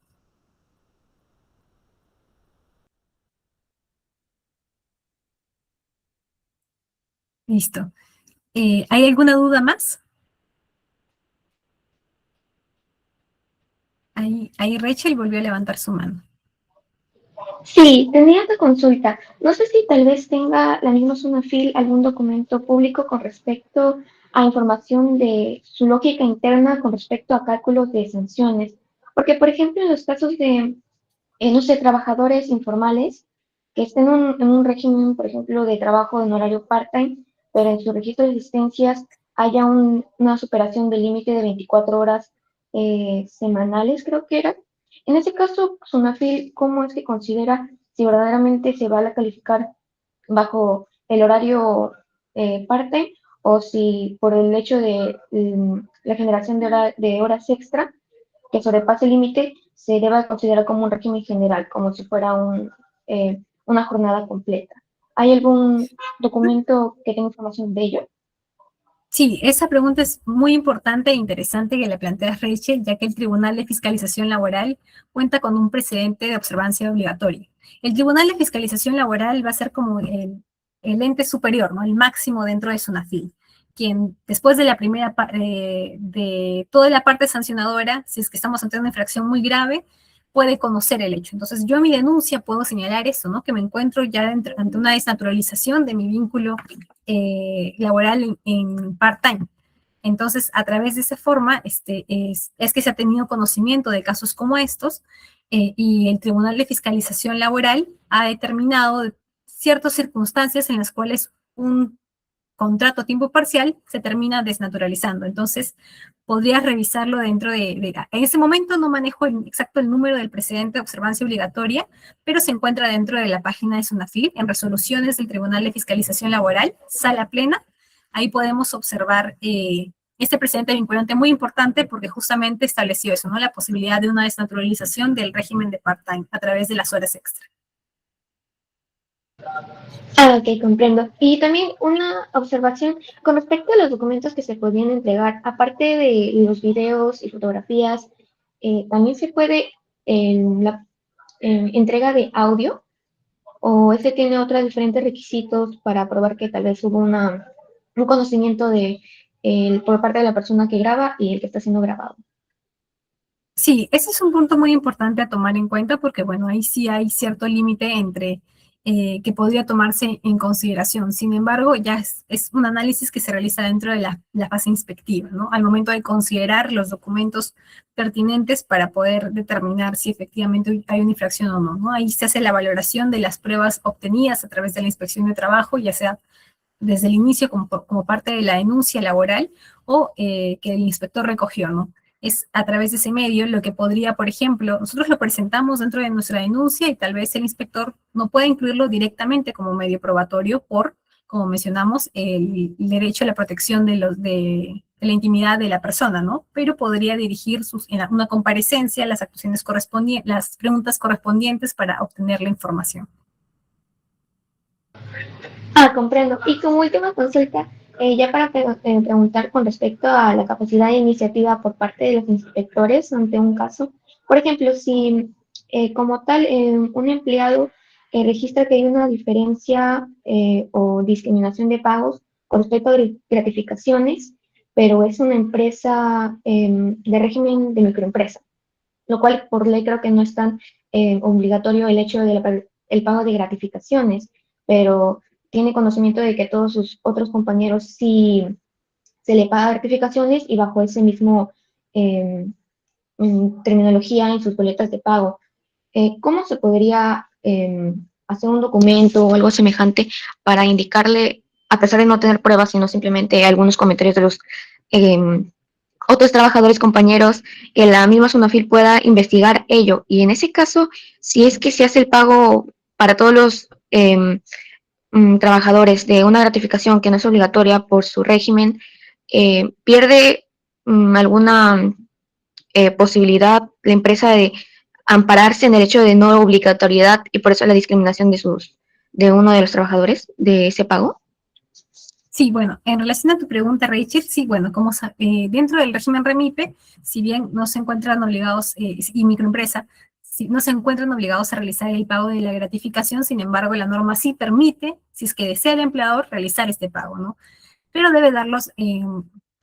Listo. ¿Hay alguna duda más? Ahí Rachel volvió a levantar su mano. Sí, tenía otra consulta. No sé si tal vez tenga la misma Sunafil algún documento público con respecto a información de su lógica interna con respecto a cálculos de sanciones. Porque, por ejemplo, en los casos de, no sé, trabajadores informales que estén en un régimen, por ejemplo, de trabajo en horario part-time, pero en su registro de existencias haya una superación del límite de 24 horas semanales, creo que era. En ese caso, Sunafil, ¿cómo es que considera si verdaderamente se va a calificar bajo el horario part-time o si por el hecho de la generación de horas extra que sobrepase el límite se deba considerar como un régimen general, como si fuera una jornada completa? ¿Hay algún documento que tenga información de ello? Sí, esa pregunta es muy importante e interesante que la plantea Rachel, ya que el Tribunal de Fiscalización Laboral cuenta con un precedente de observancia obligatoria. El Tribunal de Fiscalización Laboral va a ser como el ente superior, ¿no? El máximo dentro de SUNAFIL, quien después de la primera de toda la parte sancionadora, si es que estamos ante una infracción muy grave, puede conocer el hecho. Entonces, yo en mi denuncia puedo señalar eso, ¿no? Que me encuentro ya ante una desnaturalización de mi vínculo laboral en part-time. Entonces, a través de esa forma, es que se ha tenido conocimiento de casos como estos y el Tribunal de Fiscalización Laboral ha determinado ciertas circunstancias en las cuales un contrato a tiempo parcial se termina desnaturalizando. Entonces, podrías revisarlo dentro en ese momento no manejo exacto el número del precedente de observancia obligatoria, pero se encuentra dentro de la página de SUNAFIL, en resoluciones del Tribunal de Fiscalización Laboral, sala plena. Ahí podemos observar este precedente vinculante muy importante porque justamente estableció eso, ¿no? La posibilidad de una desnaturalización del régimen de part-time a través de las horas extra. Ah, ok, comprendo. Y también una observación con respecto a los documentos que se podían entregar, aparte de los videos y fotografías, también se puede la entrega de audio o ese tiene otros diferentes requisitos para probar que tal vez hubo un conocimiento por parte de la persona que graba y el que está siendo grabado. Sí, ese es un punto muy importante a tomar en cuenta porque, bueno, ahí sí hay cierto límite entre que podría tomarse en consideración. Sin embargo, ya es un análisis que se realiza dentro de la fase inspectiva, ¿no? Al momento de considerar los documentos pertinentes para poder determinar si efectivamente hay una infracción o no, ¿no? Ahí se hace la valoración de las pruebas obtenidas a través de la inspección de trabajo, ya sea desde el inicio como parte de la denuncia laboral o que el inspector recogió, ¿no? Es a través de ese medio lo que podría, por ejemplo, nosotros lo presentamos dentro de nuestra denuncia y tal vez el inspector no pueda incluirlo directamente como medio probatorio por, como mencionamos, el derecho a la protección de la intimidad de la persona, ¿no? Pero podría dirigir en una comparecencia las actuaciones correspondientes, las preguntas correspondientes para obtener la información. Ah, comprendo. Y como última consulta, ya para preguntar con respecto a la capacidad de iniciativa por parte de los inspectores ante un caso. Por ejemplo, si como tal un empleado registra que hay una diferencia o discriminación de pagos con respecto a gratificaciones, pero es una empresa de régimen de microempresa, lo cual por ley creo que no es tan obligatorio el hecho de el pago de gratificaciones, pero tiene conocimiento de que todos sus otros compañeros sí se le paga gratificaciones y bajo ese mismo eh, terminología en sus boletas de pago. ¿Cómo se podría hacer un documento o algo semejante para indicarle, a pesar de no tener pruebas, sino simplemente algunos comentarios de los otros trabajadores compañeros, que la misma Sunafil pueda investigar ello? Y en ese caso, si es que se hace el pago para todos los trabajadores de una gratificación que no es obligatoria por su régimen, pierde alguna posibilidad la empresa de ampararse en el hecho de no obligatoriedad y por eso la discriminación de uno de los trabajadores de ese pago. Sí, bueno, en relación a tu pregunta, Rachel, sí, bueno, dentro del régimen REMIPE, si bien no se encuentran obligados, y microempresa, si no se encuentran obligados a realizar el pago de la gratificación, sin embargo, la norma sí permite, si es que desea el empleador, realizar este pago, ¿no? Pero debe darlos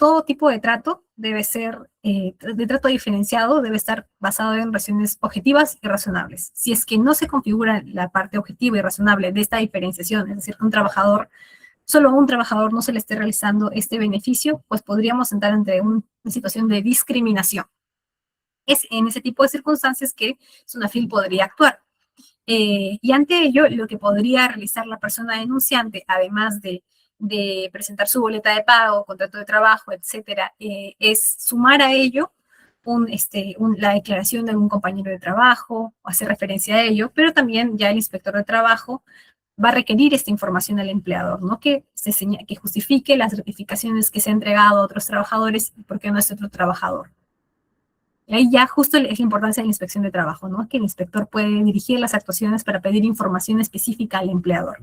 todo tipo de trato debe ser, de trato diferenciado, debe estar basado en razones objetivas y razonables. Si es que no se configura la parte objetiva y razonable de esta diferenciación, es decir, que solo a un trabajador no se le esté realizando este beneficio, pues podríamos entrar ante una situación de discriminación. Es en ese tipo de circunstancias que SUNAFIL podría actuar. Y ante ello, lo que podría realizar la persona denunciante, además de presentar su boleta de pago, contrato de trabajo, etcétera, es sumar a ello la declaración de algún compañero de trabajo, o hacer referencia a ello, pero también ya el inspector de trabajo va a requerir esta información al empleador, ¿no? Que justifique las certificaciones que se ha entregado a otros trabajadores y por qué no a este otro trabajador. Y ahí ya justo es la importancia de la inspección de trabajo, ¿no? Que el inspector puede dirigir las actuaciones para pedir información específica al empleador.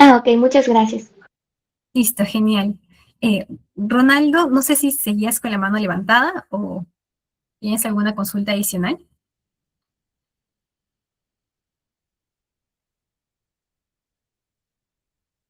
Ok, muchas gracias. Listo, genial. Ronaldo, no sé si seguías con la mano levantada o tienes alguna consulta adicional.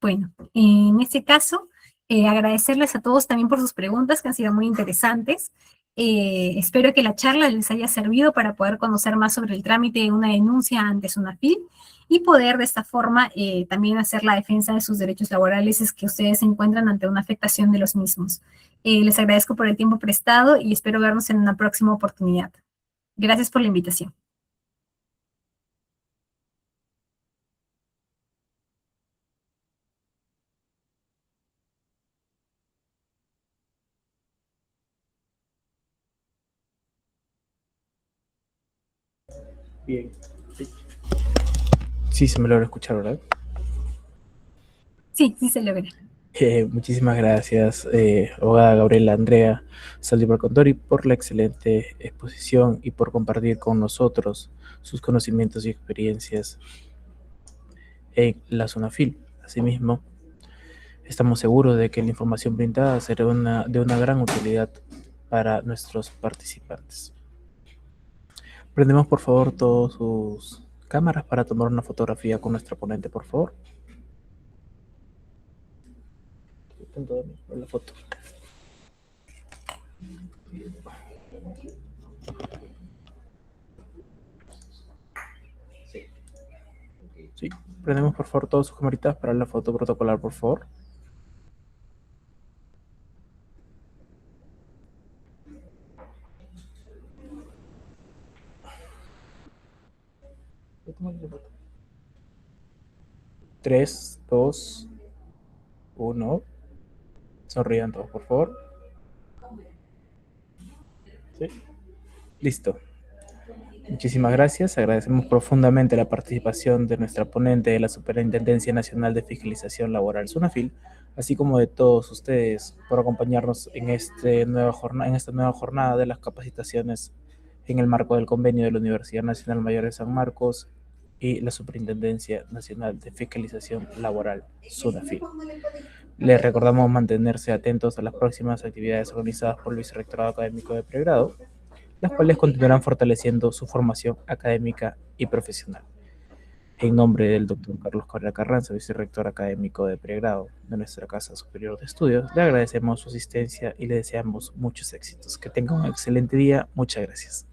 Bueno, en este caso, agradecerles a todos también por sus preguntas, que han sido muy interesantes. Espero que la charla les haya servido para poder conocer más sobre el trámite de una denuncia ante SUNAFIL y poder de esta forma también hacer la defensa de sus derechos laborales si es que ustedes se encuentran ante una afectación de los mismos. Les agradezco por el tiempo prestado y espero vernos en una próxima oportunidad. Gracias por la invitación. Bien. Sí, se me logra escuchar, ¿verdad? Sí, sí se logra. Muchísimas gracias, abogada Gabriela Andrea Saldívar Contori, por la excelente exposición y por compartir con nosotros sus conocimientos y experiencias en la SUNAFIL. Asimismo, estamos seguros de que la información brindada será de una gran utilidad para nuestros participantes. Prendemos por favor todas sus cámaras para tomar una fotografía con nuestra ponente, por favor. La foto. Sí, prendemos por favor todas sus camaritas para la foto protocolar, por favor. Tres, dos, uno. Sonrían todos, por favor. Sí. Listo. Muchísimas gracias. Agradecemos profundamente la participación de nuestra ponente de la Superintendencia Nacional de Fiscalización Laboral, SUNAFIL, así como de todos ustedes por acompañarnos en esta nueva jornada de las capacitaciones en el marco del convenio de la Universidad Nacional Mayor de San Marcos y la Superintendencia Nacional de Fiscalización Laboral, SUNAFIL. Les recordamos mantenerse atentos a las próximas actividades organizadas por el Vicerrectorado Académico de Pregrado, las cuales continuarán fortaleciendo su formación académica y profesional. En nombre del doctor Carlos Cabrera Carranza, vicerrector académico de pregrado de nuestra Casa Superior de Estudios, le agradecemos su asistencia y le deseamos muchos éxitos. Que tenga un excelente día. Muchas gracias.